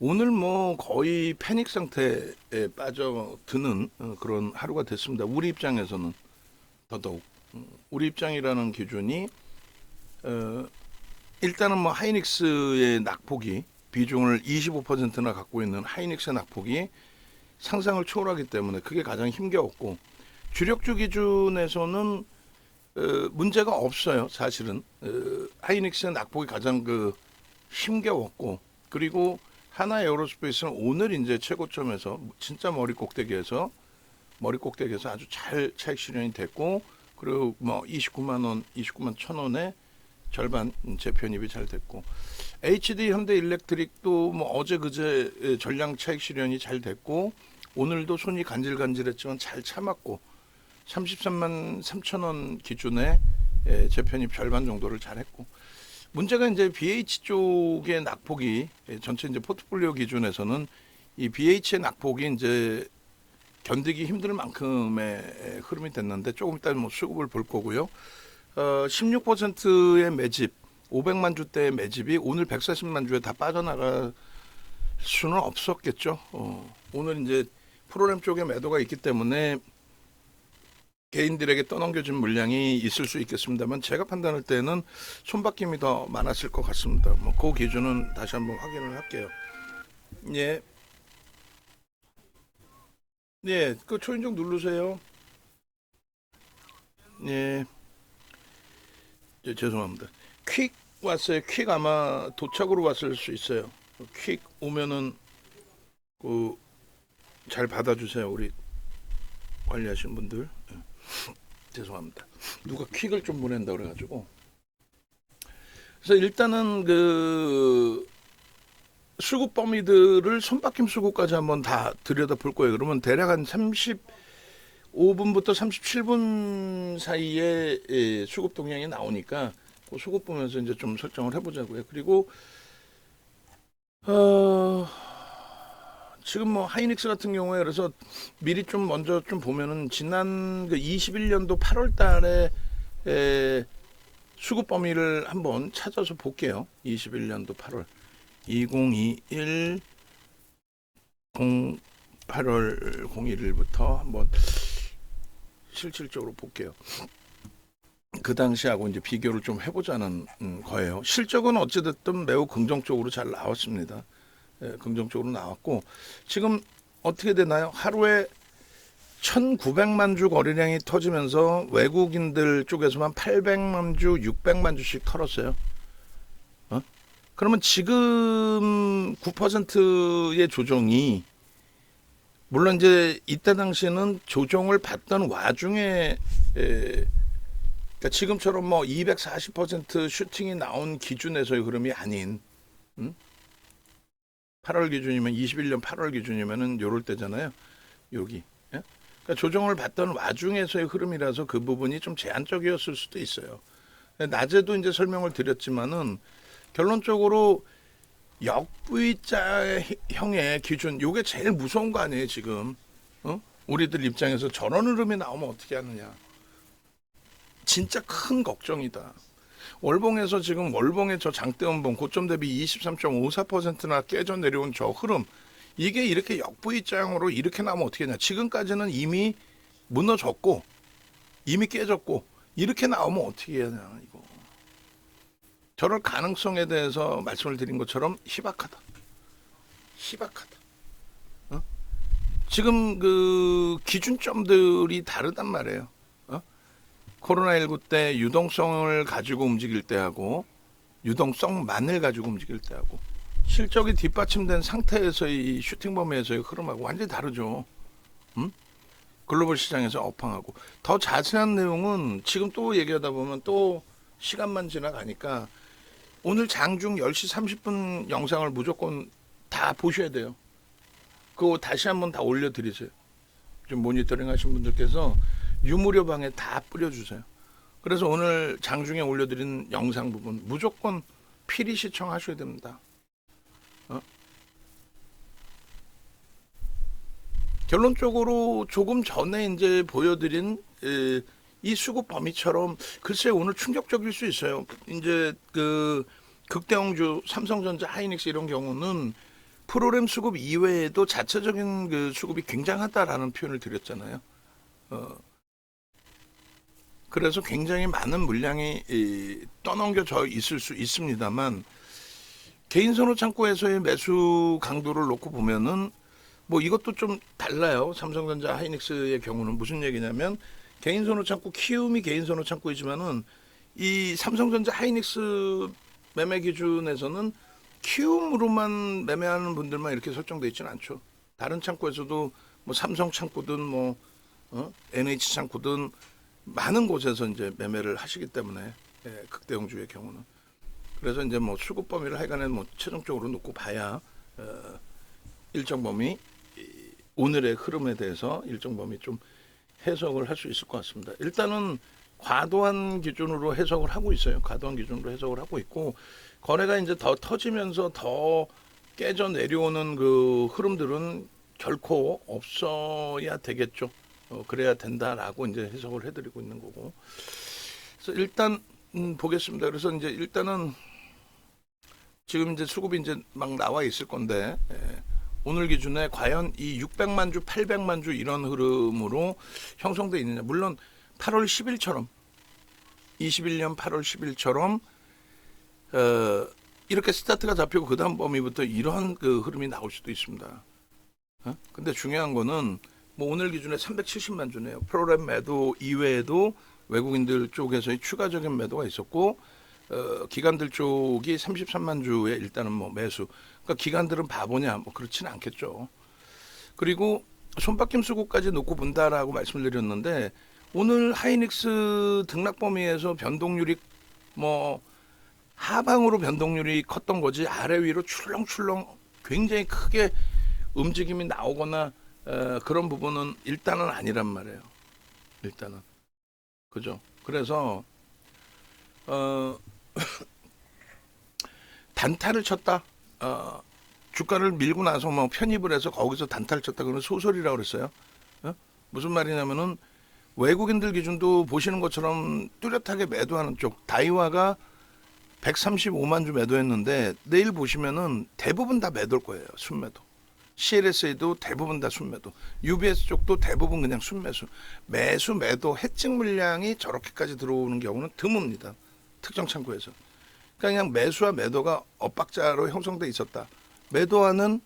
오늘 뭐 거의 패닉 상태에 빠져드는 그런 하루가 됐습니다. 우리 입장에서는 더더욱 우리 입장이라는 기준이 어, 일단은 뭐 하이닉스의 낙폭이 비중을 25%나 갖고 있는 하이닉스의 낙폭이 상상을 초월하기 때문에 그게 가장 힘겨웠고 주력주 기준에서는 문제가 없어요. 사실은 하이닉스의 낙폭이 가장 힘겨웠고 그리고 하나 에어로스페이스는 오늘 이제 최고점에서 진짜 머리 꼭대기에서 아주 잘 차익 실현이 됐고 그리고 뭐 29만 원, 29만 천 원에 절반 재편입이 잘 됐고 HD 현대일렉트릭도 뭐 어제 그제 전량 차익 실현이 잘 됐고 오늘도 손이 간질간질했지만 잘 참았고 33만 3천 원 기준에 재편입 절반 정도를 잘했고 문제가 이제 BH 쪽의 낙폭이 전체 이제 포트폴리오 기준에서는 이 BH의 낙폭이 이제 견디기 힘들 만큼의 흐름이 됐는데 조금 이따 뭐 수급을 볼 거고요. 16%의 매집, 500만 주대의 매집이 오늘 140만 주에 다 빠져나갈 수는 없었겠죠. 오늘 이제 프로그램 쪽에 매도가 있기 때문에 개인들에게 떠넘겨진 물량이 있을 수 있겠습니다만 제가 판단할 때는 손바뀜이 더 많았을 것 같습니다. 뭐 그 기준은 다시 한번 확인을 할게요. 예, 예, 그 초인종 누르세요. 예, 예, 죄송합니다. 퀵 왔어요. 퀵 아마 도착으로 왔을 수 있어요. 퀵 오면은 그 잘 받아주세요. 우리 관리하시는 분들. 예. 죄송합니다. 누가 퀵을 좀 보낸다 그래가지고. 그래서 일단은 그 수급 범위들을 손바뀜 수급까지 한번 다 들여다 볼 거예요. 그러면 대략 한 35분부터 37분 사이에 수급 동향이 나오니까 그 수급 보면서 이제 좀 설정을 해보자고요. 그리고 지금 뭐 하이닉스 같은 경우에 그래서 미리 좀 먼저 좀 보면은 지난 그 21년도 8월 달에 수급 범위를 한번 찾아서 볼게요. 21년도 8월 2021 8월 01일부터 한번 실질적으로 볼게요. 그 당시하고 이제 비교를 좀 해보자는 거예요. 실적은 어찌됐든 매우 긍정적으로 잘 나왔습니다. 긍정적으로 나왔고 지금 어떻게 되나요? 하루에 1900만 주 거래량이 터지면서 외국인들 쪽에서만 800만 주, 600만 주씩 털었어요. 그러면 지금 9%의 조정이 물론 이제 이때 당시에는 조정을 받던 와중에 그러니까 지금처럼 뭐 240% 슈팅이 나온 기준에서의 흐름이 아닌 8월 기준이면 21년 8월 기준이면은 요럴 때잖아요. 여기. 예? 그러니까 조정을 받던 와중에서의 흐름이라서 그 부분이 좀 제한적이었을 수도 있어요. 낮에도 이제 설명을 드렸지만은 결론적으로 역V자형의 기준 요게 제일 무서운 거 아니에요, 지금. 우리들 입장에서 저런 흐름이 나오면 어떻게 하느냐. 진짜 큰 걱정이다. 월봉에서 지금 월봉의 저 장대음봉 고점 대비 23.54%나 깨져 내려온 저 흐름 이게 이렇게 역V자형으로 이렇게 나오면 어떻게 하냐. 지금까지는 이미 무너졌고 이미 깨졌고 이렇게 나오면 어떻게 해야 되나 이거. 저럴 가능성에 대해서 말씀을 드린 것처럼 희박하다. 지금 그 기준점들이 다르단 말이에요. 코로나19 때 유동성을 가지고 움직일 때하고 유동성만을 가지고 움직일 때하고 실적이 뒷받침된 상태에서의 슈팅 범위에서의 흐름하고 완전히 다르죠. 글로벌 시장에서 업황하고 더 자세한 내용은 지금 또 얘기하다 보면 또 시간만 지나가니까 오늘 장중 10시 30분 영상을 무조건 다 보셔야 돼요. 그거 다시 한번 다 올려드리세요. 좀 모니터링 하신 분들께서 유무료방에 다 뿌려주세요. 그래서 오늘 장중에 올려드린 영상 부분 무조건 필히 시청하셔야 됩니다. 결론적으로 조금 전에 이제 보여드린 이 수급 범위처럼 글쎄 오늘 충격적일 수 있어요. 이제 그 극대형주 삼성전자, 하이닉스 이런 경우는 프로그램 수급 이외에도 자체적인 그 수급이 굉장하다라는 표현을 드렸잖아요. 그래서 굉장히 많은 물량이 떠넘겨져 있을 수 있습니다만 개인 선호 창구에서의 매수 강도를 놓고 보면은 뭐 이것도 좀 달라요. 삼성전자 하이닉스의 경우는 무슨 얘기냐면 개인 선호 창구 키움이 개인 선호 창구이지만은 이 삼성전자 하이닉스 매매 기준에서는 키움으로만 매매하는 분들만 이렇게 설정되어 있지는 않죠. 다른 창구에서도 뭐 삼성 창구든 뭐 NH 창구든 많은 곳에서 이제 매매를 하시기 때문에 극대형주의 경우는 그래서 이제 뭐 수급 범위를 하여간에 뭐 최종적으로 놓고 봐야 일정 범위 오늘의 흐름에 대해서 일정 범위 좀 해석을 할 수 있을 것 같습니다. 일단은 과도한 기준으로 해석을 하고 있어요. 과도한 기준으로 해석을 하고 있고 거래가 이제 더 터지면서 더 깨져 내려오는 그 흐름들은 결코 없어야 되겠죠. 그래야 된다라고 이제 해석을 해드리고 있는 거고. 그래서 일단 보겠습니다. 그래서 이제 일단은 지금 이제 수급이 이제 막 나와 있을 건데 오늘 기준에 과연 이 600만 주, 800만 주 이런 흐름으로 형성돼 있느냐. 물론 8월 10일처럼 21년 8월 10일처럼 이렇게 스타트가 잡히고 그 다음 범위부터 이런 그 흐름이 나올 수도 있습니다. 근데 중요한 거는 뭐 오늘 기준에 370만 주네요. 프로그램 매도 이외에도 외국인들 쪽에서의 추가적인 매도가 있었고 기관들 쪽이 33만 주에 일단은 뭐 매수. 그러니까 기관들은 바보냐? 뭐 그렇지는 않겠죠. 그리고 손바뀜 수급까지 놓고 본다라고 말씀을 드렸는데 오늘 하이닉스 등락 범위에서 변동률이 뭐 하방으로 변동률이 컸던 거지 아래 위로 출렁출렁 굉장히 크게 움직임이 나오거나 그런 부분은 일단은 아니란 말이에요. 일단은 그죠. 그래서 단타를 쳤다. 주가를 밀고 나서 뭐 편입을 해서 거기서 단타를 쳤다. 그러면 소설이라고 그랬어요. 무슨 말이냐면은 외국인들 기준도 보시는 것처럼 뚜렷하게 매도하는 쪽 다이와가 135만 주 매도했는데 내일 보시면은 대부분 다 매도일 거예요. 순매도. CLSA도 대부분 다 순매도. UBS 쪽도 대부분 그냥 순매수. 매도 해칭 물량이 저렇게까지 들어오는 경우는 드뭅니다. 특정 창구에서. 그러니까 그냥 매수와 매도가 엇박자로 형성돼 있었다. 매도하는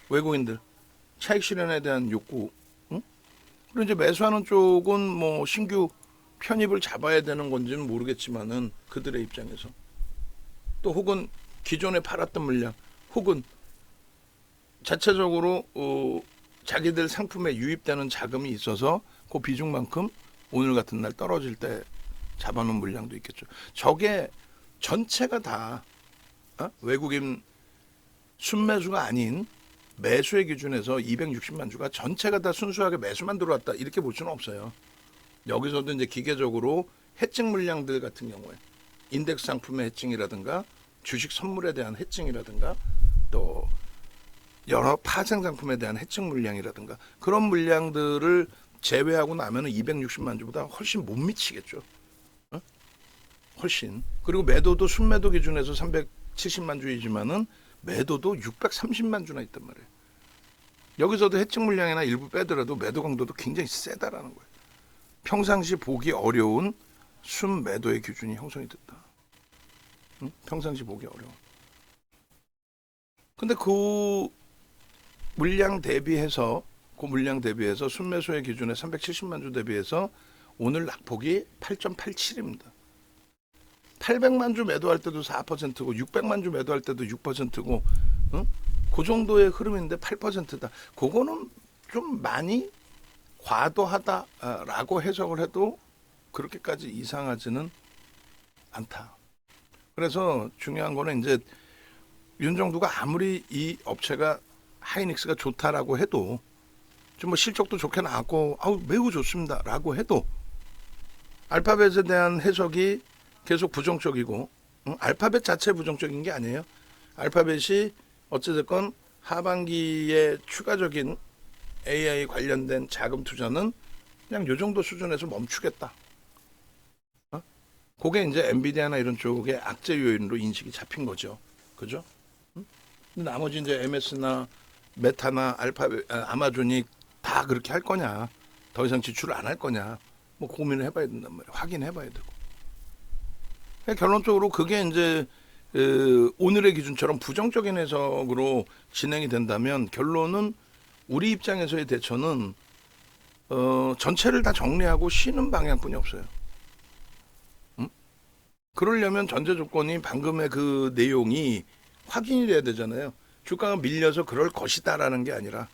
외국인들 차익 실현에 대한 욕구. 그리고 이제 매수하는 쪽은 뭐 신규 편입을 잡아야 되는 건지는 모르겠지만은 그들의 입장에서 또 혹은 기존에 팔았던 물량 혹은 자체적으로 자기들 상품에 유입되는 자금이 있어서 그 비중만큼 오늘 같은 날 떨어질 때 잡아놓은 물량도 있겠죠. 저게 전체가 다 외국인 순매수가 아닌 매수의 기준에서 260만 주가 전체가 다 순수하게 매수만 들어왔다 이렇게 볼 수는 없어요. 여기서도 이제 기계적으로 해칭 물량들 같은 경우에 인덱스 상품의 해칭이라든가 주식 선물에 대한 해칭이라든가 또 여러 파생 상품에 대한 해칭 물량이라든가 그런 물량들을 제외하고 나면은 260만 주보다 훨씬 못 미치겠죠. 훨씬. 그리고 매도도 순매도 기준에서 370만 주이지만은 매도도 630만 주나 있단 말이에요. 여기서도 해칭 물량이나 일부 빼더라도 매도 강도도 굉장히 세다라는 거예요. 평상시 보기 어려운 순매도의 기준이 형성이 됐다. 평상시 보기 어려워. 근데 그 물량 대비해서 순매수의 기준에 370만 주 대비해서 오늘 낙폭이 8.87입니다. 800만 주 매도할 때도 4%고 600만 주 매도할 때도 6%고 그 정도의 흐름인데 8%다. 그거는 좀 많이 과도하다라고 해석을 해도 그렇게까지 이상하지는 않다. 그래서 중요한 거는 이제 윤정두가 아무리 이 업체가 하이닉스가 좋다라고 해도 좀 뭐 실적도 좋게 나왔고 매우 좋습니다라고 해도 알파벳에 대한 해석이 계속 부정적이고 알파벳 자체 부정적인 게 아니에요. 알파벳이 어찌됐건 하반기에 추가적인 AI 관련된 자금 투자는 그냥 요 정도 수준에서 멈추겠다. 그게 이제 엔비디아나 이런 쪽의 악재 요인으로 인식이 잡힌 거죠. 그죠? 근데 나머지 이제 MS나 메타나 아마존이 다 그렇게 할 거냐, 더 이상 지출을 안 할 거냐, 뭐 고민을 해봐야 된단 말이에요. 확인해봐야 되고. 결론적으로 그게 이제 오늘의 기준처럼 부정적인 해석으로 진행이 된다면 결론은 우리 입장에서의 대처는 전체를 다 정리하고 쉬는 방향뿐이 없어요. 그러려면 전제 조건이 방금의 그 내용이 확인이 돼야 되잖아요. 주가가 밀려서 그럴 것이다라는 게 아니라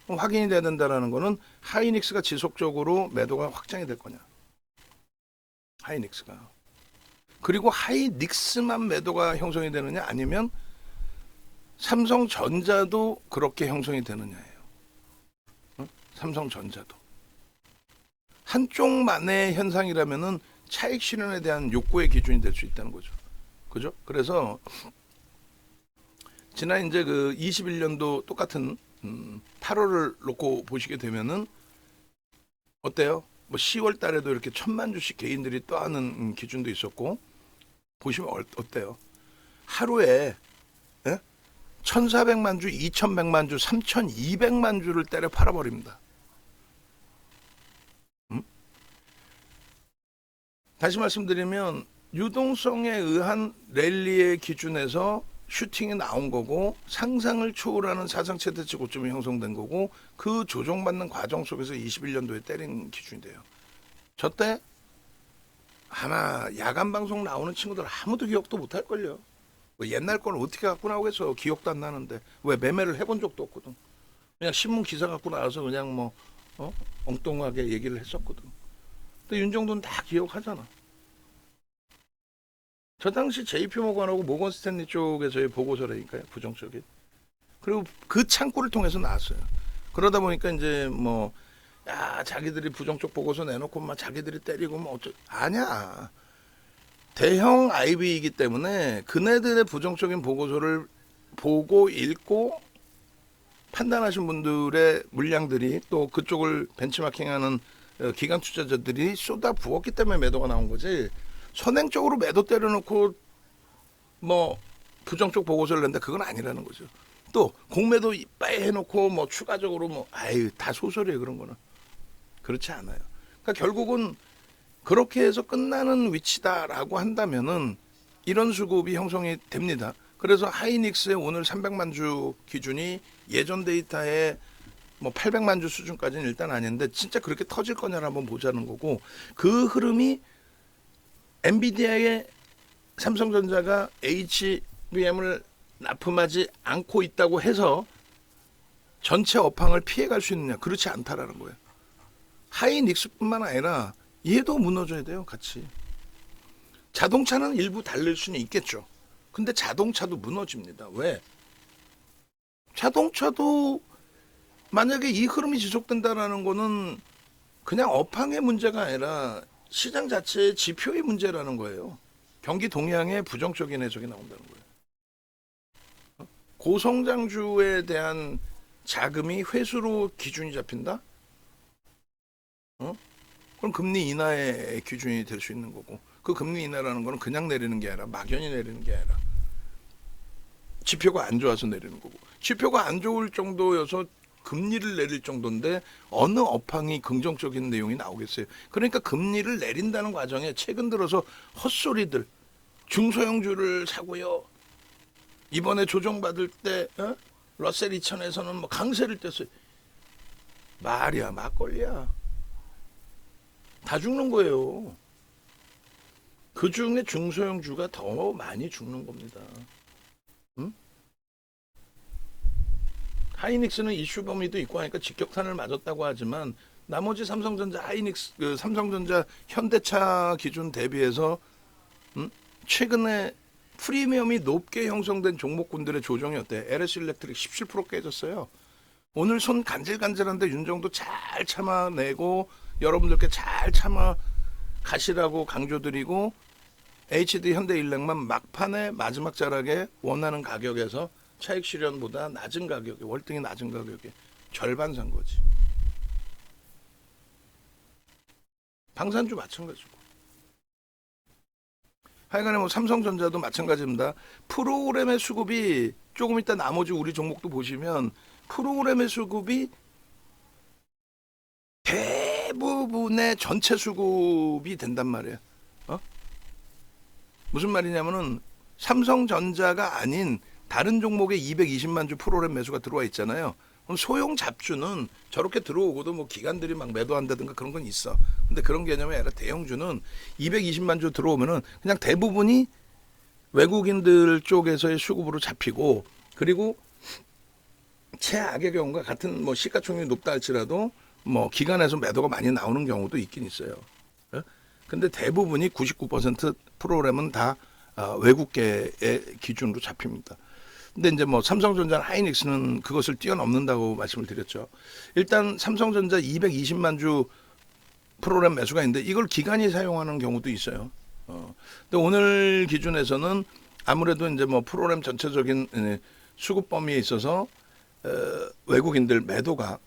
확인이 돼야 된다라는 거는 하이닉스가 지속적으로 매도가 확장이 될 거냐. 하이닉스가. 그리고 하이닉스만 매도가 형성이 되느냐 아니면 삼성전자도 그렇게 형성이 되느냐예요. 삼성전자도. 한쪽만의 현상이라면은 차익 실현에 대한 욕구의 기준이 될 수 있다는 거죠. 그죠? 그래서 지난 이제 그 21년도 똑같은 8월을 놓고 보시게 되면은 어때요? 뭐 10월 달에도 이렇게 1,000만 주씩 개인들이 떠하는 기준도 있었고 보시면 어때요? 하루에 1,400만 주, 2,100만 주, 3,200만 주를 때려 팔아버립니다. 다시 말씀드리면 유동성에 의한 랠리의 기준에서 슈팅이 나온 거고 상상을 초월하는 사상 최대치 고점이 형성된 거고 그 조정받는 과정 속에서 21년도에 때린 기준이 돼요. 저때 아마 야간 방송 나오는 친구들 아무도 기억도 못 할걸요. 뭐 옛날 걸 어떻게 갖고 나오겠어. 기억도 안 나는데. 왜 매매를 해본 적도 없거든. 그냥 신문 기사 갖고 나와서 그냥 뭐 엉뚱하게 얘기를 했었거든. 근데 윤정도는 다 기억하잖아. 저 당시 JP모건하고 모건 스탠리 쪽에서의 보고서라니까요. 부정적인. 그리고 그 창구를 통해서 나왔어요. 그러다 보니까 이제 뭐 야, 자기들이 부정적 보고서 내놓고 막 자기들이 때리고 뭐 아니야. 대형 IB이기 때문에 그네들의 부정적인 보고서를 보고 읽고 판단하신 분들의 물량들이 또 그쪽을 벤치마킹하는 기관 투자자들이 쏟아 부었기 때문에 매도가 나온 거지. 선행적으로 매도 때려놓고 뭐 부정적 보고서를 낸다 그건 아니라는 거죠. 또 공매도 이빠이 해놓고 뭐 추가적으로 뭐 아유 다 소설이에요 그런 거는. 그렇지 않아요. 그러니까 결국은 그렇게 해서 끝나는 위치다라고 한다면은 이런 수급이 형성이 됩니다. 그래서 하이닉스의 오늘 300만 주 기준이 예전 데이터에 뭐 800만 주 수준까지는 일단 아닌데 진짜 그렇게 터질 거냐를 한번 보자는 거고 그 흐름이 엔비디아의 삼성전자가 HBM을 납품하지 않고 있다고 해서 전체 업황을 피해갈 수 있느냐 그렇지 않다라는 거예요. 하이닉스뿐만 아니라 얘도 무너져야 돼요 같이. 자동차는 일부 달릴 수는 있겠죠. 근데 자동차도 무너집니다. 왜? 자동차도 만약에 이 흐름이 지속된다라는 거는 그냥 업황의 문제가 아니라 시장 자체의 지표의 문제라는 거예요. 경기 동향에 부정적인 해석이 나온다는 거예요. 고성장주에 대한 자금이 회수로 기준이 잡힌다? 그럼 금리 인하의 기준이 될 수 있는 거고 그 금리 인하라는 거는 그냥 내리는 게 아니라 막연히 내리는 게 아니라 지표가 안 좋아서 내리는 거고 지표가 안 좋을 정도여서 금리를 내릴 정도인데 어느 업황이 긍정적인 내용이 나오겠어요. 그러니까 금리를 내린다는 과정에 최근 들어서 헛소리들 중소형주를 사고요. 이번에 조정받을 때 러셀 2000에서는 뭐 강세를 뗐어요. 말이야 막걸리야. 다 죽는 거예요. 그 중에 중소형주가 더 많이 죽는 겁니다. 응? 하이닉스는 이슈 범위도 있고 하니까 직격탄을 맞았다고 하지만 나머지 삼성전자, 하이닉스, 삼성전자, 현대차 기준 대비해서 최근에 프리미엄이 높게 형성된 종목군들의 조정이 어때? LS 일렉트릭 17% 깨졌어요. 오늘 손 간질간질한데 윤정도 잘 참아내고 여러분들께 잘 참아 가시라고 강조드리고 HD 현대일렉만 막판에 마지막 자락에 원하는 가격에서 차익 실현보다 낮은 가격에 월등히 낮은 가격에 절반 산 거지. 방산주 마찬가지고. 하여간에 뭐 삼성전자도 마찬가지입니다. 프로그램의 수급이 조금 이따 나머지 우리 종목도 보시면 프로그램의 수급이 대부분의 전체 수급이 된단 말이에요. 무슨 말이냐면은 삼성전자가 아닌 다른 종목에 220만 주 프로그램 매수가 들어와 있잖아요. 그럼 소형 잡주는 저렇게 들어오고도 뭐 기관들이 막 매도한다든가 그런 건 있어. 근데 그런 개념이 아니라 대형주는 220만 주 들어오면은 그냥 대부분이 외국인들 쪽에서의 수급으로 잡히고, 그리고 최악의 경우가 같은 뭐 시가총액이 높다 할지라도 뭐 기관에서 매도가 많이 나오는 경우도 있긴 있어요. 근데 대부분이 99% 프로그램은 다 외국계의 기준으로 잡힙니다. 근데 이제 뭐 삼성전자나 하이닉스는 그것을 뛰어넘는다고 말씀을 드렸죠. 일단 삼성전자 220만 주 프로그램 매수가 있는데 이걸 기관이 사용하는 경우도 있어요. 근데 오늘 기준에서는 아무래도 이제 뭐 프로그램 전체적인 수급 범위에 있어서 외국인들 매도가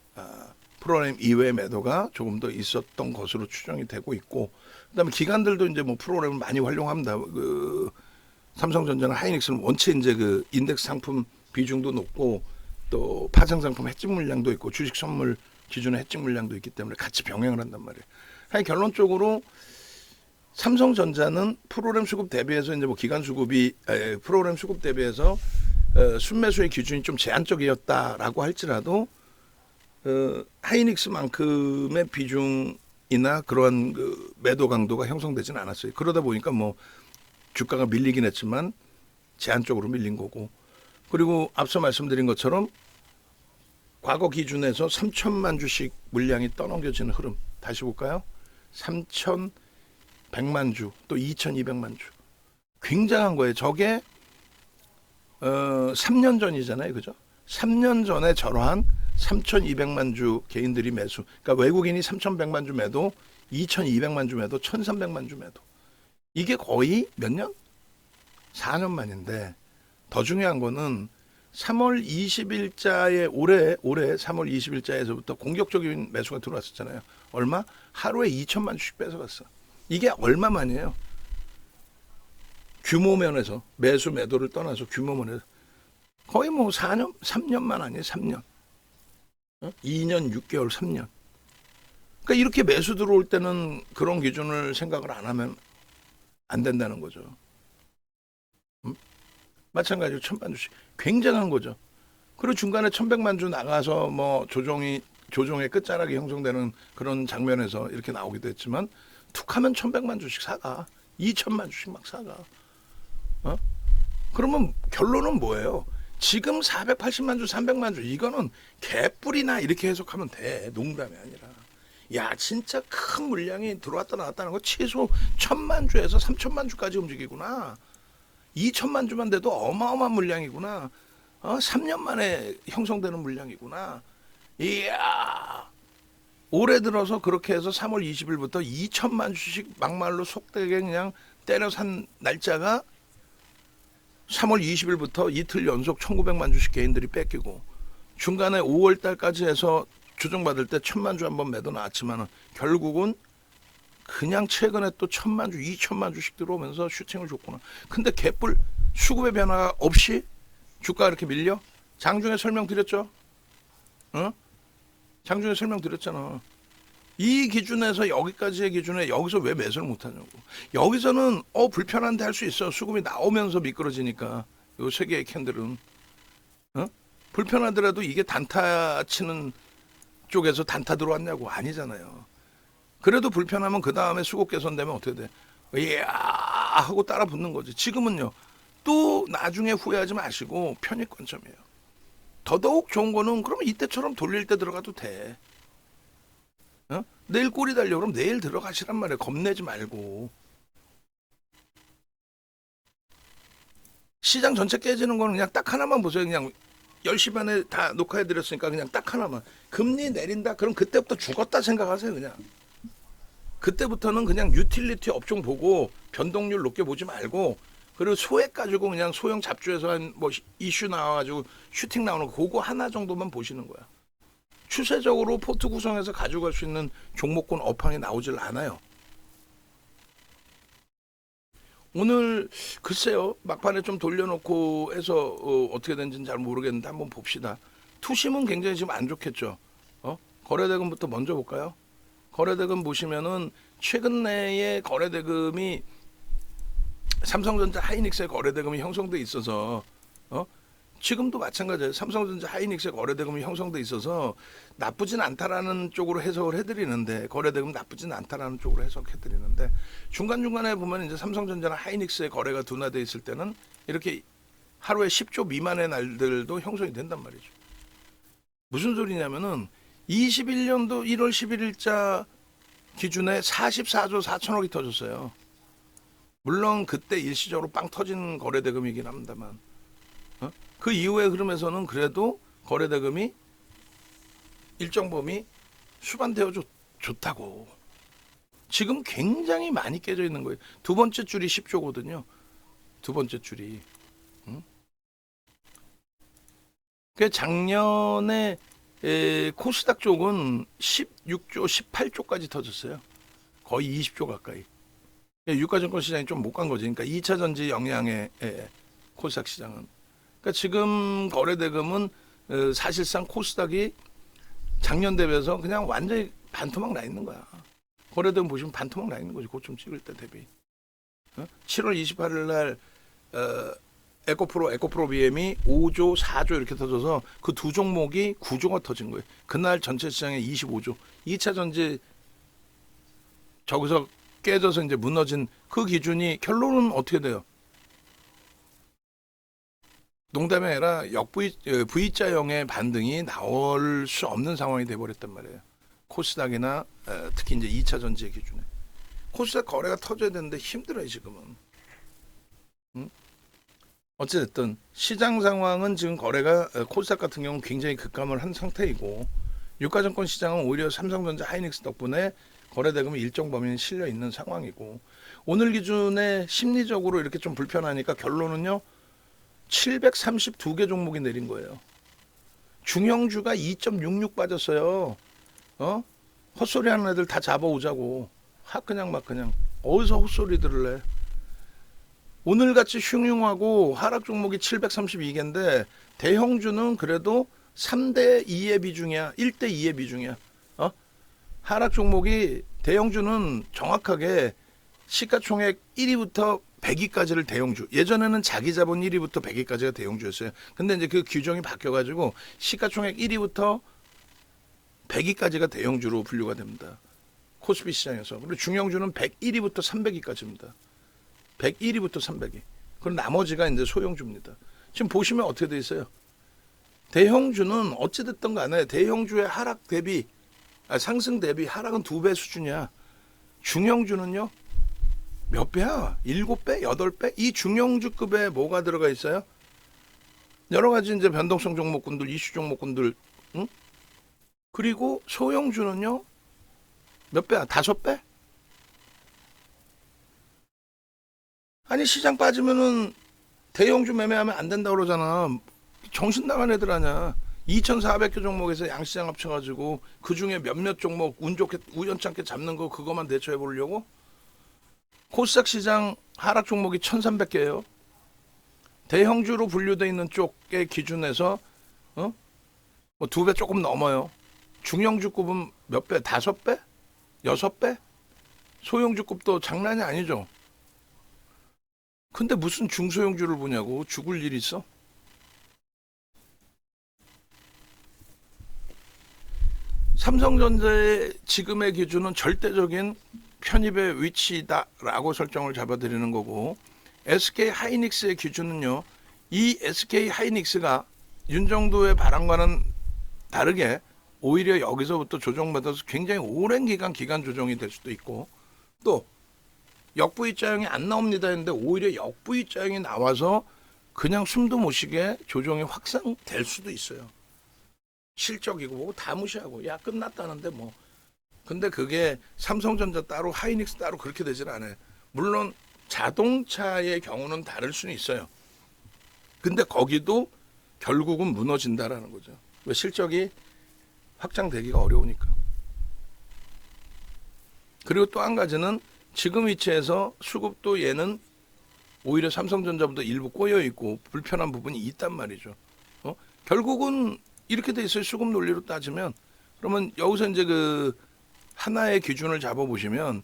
프로그램 이외의 매도가 조금 더 있었던 것으로 추정이 되고 있고, 그다음에 기관들도 이제 뭐 프로그램을 많이 활용합니다. 그 삼성전자나 하이닉스는 원체 이제 그 인덱스 상품 비중도 높고 또 파생 상품 해증 물량도 있고 주식 선물 기준의 해증 물량도 있기 때문에 같이 병행을 한단 말이에요. 하여간 결론적으로 삼성전자는 프로그램 수급 대비해서 이제 뭐 기관 수급이 프로그램 수급 대비해서 순매수의 기준이 좀 제한적이었다라고 할지라도 하이닉스만큼의 비중이나 그러한 그 매도 강도가 형성되지는 않았어요. 그러다 보니까 뭐 주가가 밀리긴 했지만 제한적으로 밀린 거고, 그리고 앞서 말씀드린 것처럼 과거 기준에서 3천만 주씩 물량이 떠넘겨지는 흐름 다시 볼까요? 3,100만 주 또 2,200만 주 굉장한 거예요. 저게 3년 전이잖아요, 그죠? 3년 전에 저러한 3,200만 주 개인들이 매수, 그러니까 외국인이 3,100만 주 매도, 2,200만 주 매도, 1,300만 주 매도. 이게 거의 몇 년? 4년 만인데, 더 중요한 거는 3월 20일자에 올해 3월 20일자에서부터 공격적인 매수가 들어왔었잖아요. 얼마? 하루에 2천만 주씩 뺏어갔어. 이게 얼마만이에요? 규모 면에서 매수 매도를 떠나서 규모 면에서 거의 뭐 4년, 3년만 아니에요. 3년. 2년 6개월, 3년. 그러니까 이렇게 매수 들어올 때는 그런 기준을 생각을 안 하면 안 된다는 거죠. 마찬가지로 1,000만 주씩 굉장한 거죠. 그리고 중간에 1,100만 주 나가서 뭐 조정의 끝자락이 형성되는 그런 장면에서 이렇게 나오기도 했지만 툭하면 1,100만 주씩 사가, 2천만 주씩 막 사가. 그러면 결론은 뭐예요? 지금 480만 주, 300만 주 이거는 개뿔이나 이렇게 해석하면 돼. 농담이 아니라. 야, 진짜 큰 물량이 들어왔다 나왔다는 거 최소 1,000만 주에서 3,000만 주까지 움직이구나. 2천만 주만 돼도 어마어마한 물량이구나. 3년 만에 형성되는 물량이구나. 이야. 올해 들어서 그렇게 해서 3월 20일부터 2천만 주씩 막말로 속되게 그냥 때려 산 날짜가 3월 20일부터 이틀 연속 1,900만 주씩 개인들이 뺏기고, 중간에 5월 달까지 해서 조정받을 때 1,000만 주 한번 매도 나왔지만 결국은 그냥 최근에 또 1,000만 주, 2천만 주씩 들어오면서 슈팅을 줬구나. 근데 개뿔 수급의 변화가 없이 주가가 이렇게 밀려? 장중에 설명드렸죠? 장중에 설명드렸잖아. 이 기준에서 여기까지의 기준에 여기서 왜 매수를 못하냐고. 여기서는 불편한데 할 수 있어. 수급이 나오면서 미끄러지니까. 요 세 개의 캔들은 불편하더라도 이게 단타 치는 쪽에서 단타 들어왔냐고. 아니잖아요. 그래도 불편하면 그 다음에 수급 개선되면 어떻게 돼? 이야 하고 따라 붙는 거지. 지금은요. 또 나중에 후회하지 마시고 편입관점이에요. 더더욱 좋은 거는 그러면 이때처럼 돌릴 때 들어가도 돼. 내일 꼬리 달려 그럼 내일 들어가시란 말이에요. 겁내지 말고. 시장 전체 깨지는 거는 그냥 딱 하나만 보세요. 그냥 10시 반에 다 녹화해드렸으니까 그냥 딱 하나만. 금리 내린다? 그럼 그때부터 죽었다 생각하세요. 그냥. 그때부터는 그냥 유틸리티 업종 보고 변동률 높게 보지 말고, 그리고 소액 가지고 그냥 소형 잡주에서 한 뭐 이슈 나와가지고 슈팅 나오는 거 그거 하나 정도만 보시는 거야. 추세적으로 포트 구성해서 가져갈 수 있는 종목군 업황이 나오질 않아요. 오늘 글쎄요, 막판에 좀 돌려놓고 해서 어떻게 된지는 잘 모르겠는데 한번 봅시다. 투심은 굉장히 지금 안 좋겠죠. 거래대금부터 먼저 볼까요? 거래대금 보시면은 최근 내에 거래대금이 삼성전자 하이닉스의 거래대금이 형성돼 있어서 지금도 마찬가지예요. 삼성전자 하이닉스의 거래대금이 형성돼 있어서 나쁘진 않다라는 쪽으로 해석을 해드리는데, 거래대금 나쁘진 않다라는 쪽으로 해석해드리는데, 중간중간에 보면 이제 삼성전자나 하이닉스의 거래가 둔화돼 있을 때는 이렇게 하루에 10조 미만의 날들도 형성이 된단 말이죠. 무슨 소리냐면은 21년도 1월 11일자 기준에 44조 4천억이 터졌어요. 물론 그때 일시적으로 빵 터진 거래대금이긴 합니다만, 그 이후의 흐름에서는 그래도 거래대금이 일정 범위 수반되어 좋다고. 지금 굉장히 많이 깨져 있는 거예요. 두 번째 줄이 10조거든요. 두 번째 줄이. 그 작년에 코스닥 쪽은 16조, 18조까지 터졌어요. 거의 20조 가까이. 유가증권 시장이 좀 못 간 거지. 그러니까 2차 전지 영향의 코스닥 시장은. 그러니까 지금 거래대금은 사실상 코스닥이 작년 대비해서 그냥 완전히 반토막 나 있는 거야. 거래대금 보시면 반토막 나 있는 거지. 고점 찍을 때 대비. 7월 28일 날 에코프로 BM이 5조, 4조 이렇게 터져서 그 두 종목이 9조가 터진 거예요. 그날 전체 시장에 25조. 2차 전지 저기서 깨져서 이제 무너진 그 기준이 결론은 어떻게 돼요? 농담이 아니라 V자형의 반등이 나올 수 없는 상황이 돼버렸단 말이에요. 코스닥이나 특히 이제 2차 전지의 기준에. 코스닥 거래가 터져야 되는데 힘들어요, 지금은. 어찌됐든 시장 상황은 지금 거래가 코스닥 같은 경우는 굉장히 급감을 한 상태이고, 유가증권 시장은 오히려 삼성전자 하이닉스 덕분에 거래대금이 일정 범위는 실려 있는 상황이고, 오늘 기준에 심리적으로 이렇게 좀 불편하니까 결론은요, 732개 종목이 내린 거예요. 중형주가 2.66 빠졌어요. 헛소리 하는 애들 다 잡아오자고. 막 그냥 어디서 헛소리들을 해. 오늘같이 흉흉하고 하락 종목이 732개인데 대형주는 그래도 3대 2의 비중이야. 1대 2의 비중이야. 하락 종목이, 대형주는 정확하게 시가총액 1위부터 100위까지를 대형주. 예전에는 자기 자본 1위부터 100위까지가 대형주였어요. 근데 이제 그 규정이 바뀌어가지고 시가총액 1위부터 100위까지가 대형주로 분류가 됩니다. 코스피 시장에서. 그리고 중형주는 101위부터 300위까지입니다. 101위부터 300위. 그리고 나머지가 이제 소형주입니다. 지금 보시면 어떻게 돼 있어요? 대형주는 어찌됐든 간에 대형주의 하락 대비, 상승 대비 하락은 2배 수준이야. 중형주는요, 몇 배야? 7배? 8배? 이 중형주급에 뭐가 들어가 있어요? 여러 가지 이제 변동성 종목군들, 이슈 종목군들, 그리고 소형주는요, 몇 배야? 5배? 아니, 시장 빠지면은 대형주 매매하면 안 된다고 그러잖아. 정신 나간 애들 아냐. 2,400개 종목에서 양시장 합쳐가지고 그 중에 몇몇 종목 운 좋게 우연찮게 잡는 거, 그것만 대처해 보려고? 코스닥 시장 하락 종목이 1,300개예요. 대형주로 분류되어 있는 쪽의 기준에서 뭐 2배 조금 넘어요. 중형주급은 몇 배? 5배? 6배? 소형주급도 장난이 아니죠. 근데 무슨 중소형주를 보냐고. 죽을 일 있어? 삼성전자의 지금의 기준은 절대적인 편입의 위치다라고 설정을 잡아드리는 거고, SK 하이닉스의 기준은요, 이 SK 하이닉스가 윤정도의 바람과는 다르게 오히려 여기서부터 조정받아서 굉장히 오랜 기간 조정이 될 수도 있고, 또 역V자형이 안 나옵니다 했는데 오히려 역V자형이 나와서 그냥 숨도 못 쉬게 조정이 확산될 수도 있어요. 실적이고 뭐고 다 무시하고, 야 끝났다는데 뭐. 근데 그게 삼성전자 따로 하이닉스 따로 그렇게 되질 않아요. 물론 자동차의 경우는 다를 수는 있어요. 근데 거기도 결국은 무너진다라는 거죠. 왜? 실적이 확장되기가 어려우니까. 그리고 또 한 가지는 지금 위치에서 수급도 얘는 오히려 삼성전자보다 일부 꼬여 있고 불편한 부분이 있단 말이죠. 결국은 이렇게 돼 있어요. 수급 논리로 따지면. 그러면 여기서 이제 그 하나의 기준을 잡아 보시면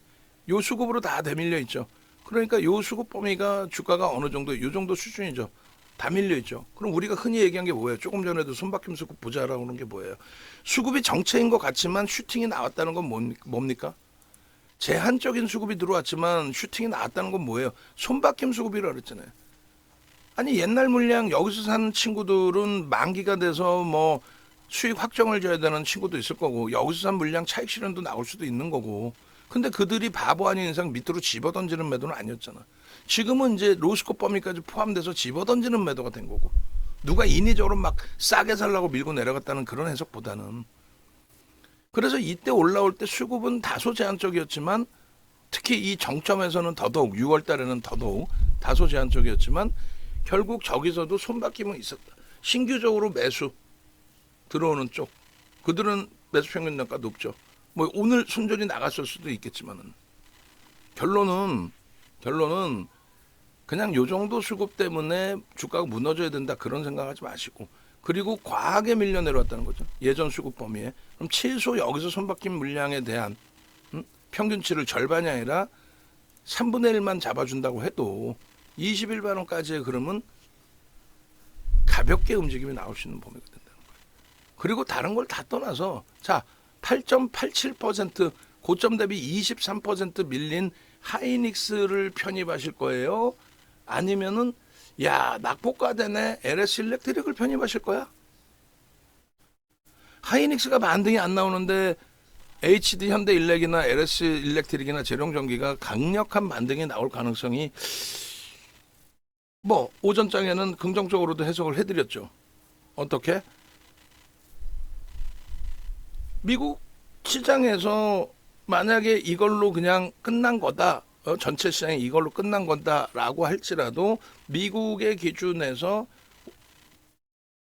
요 수급으로 다 대밀려 있죠. 그러니까 요 수급 범위가 주가가 어느 정도 요 정도 수준이죠. 다 밀려 있죠. 그럼 우리가 흔히 얘기한 게 뭐예요? 조금 전에도 손바뀜 수급 보자라고 하는 게 뭐예요? 수급이 정체인 것 같지만 슈팅이 나왔다는 건 뭡니까? 제한적인 수급이 들어왔지만 슈팅이 나왔다는 건 뭐예요? 손바뀜 수급이라고 그랬잖아요. 아니 옛날 물량 여기서 사는 친구들은 만기가 돼서 뭐 수익 확정을 줘야 되는 친구도 있을 거고 여기서 산 물량 차익 실현도 나올 수도 있는 거고 근데 그들이 바보 아닌 이상 밑으로 집어던지는 매도는 아니었잖아. 지금은 이제 로스코 범위까지 포함돼서 집어던지는 매도가 된 거고 누가 인위적으로 막 싸게 살라고 밀고 내려갔다는 그런 해석보다는 그래서 이때 올라올 때 수급은 다소 제한적이었지만 특히 이 정점에서는 더더욱 6월 달에는 더더욱 다소 제한적이었지만 결국 저기서도 손바뀜은 있었다. 신규적으로 매수 들어오는 쪽 그들은 매수 평균 단가 높죠. 뭐 오늘 순전히 나갔을 수도 있겠지만은 결론은 그냥 요 정도 수급 때문에 주가가 무너져야 된다 그런 생각하지 마시고 그리고 과하게 밀려 내려왔다는 거죠. 예전 수급 범위에. 그럼 최소 여기서 손바뀜 물량에 대한 평균치를 절반이 아니라 3분의 1만 잡아준다고 해도 21만원까지의 그러면 가볍게 움직임이 나올 수 있는 범위가 된다는 거예요. 그리고 다른 걸 다 떠나서 자 8.87% 고점 대비 23% 밀린 하이닉스를 편입하실 거예요? 아니면은 야 낙폭과대네 LS 일렉트릭을 편입하실 거야? 하이닉스가 반등이 안 나오는데 HD 현대일렉이나 LS 일렉트릭이나 재룡전기가 강력한 반등이 나올 가능성이 뭐 오전장에는 긍정적으로도 해석을 해드렸죠. 어떻게? 미국 시장에서 만약에 이걸로 그냥 끝난 거다. 전체 시장이 이걸로 끝난 건다라고 할지라도 미국의 기준에서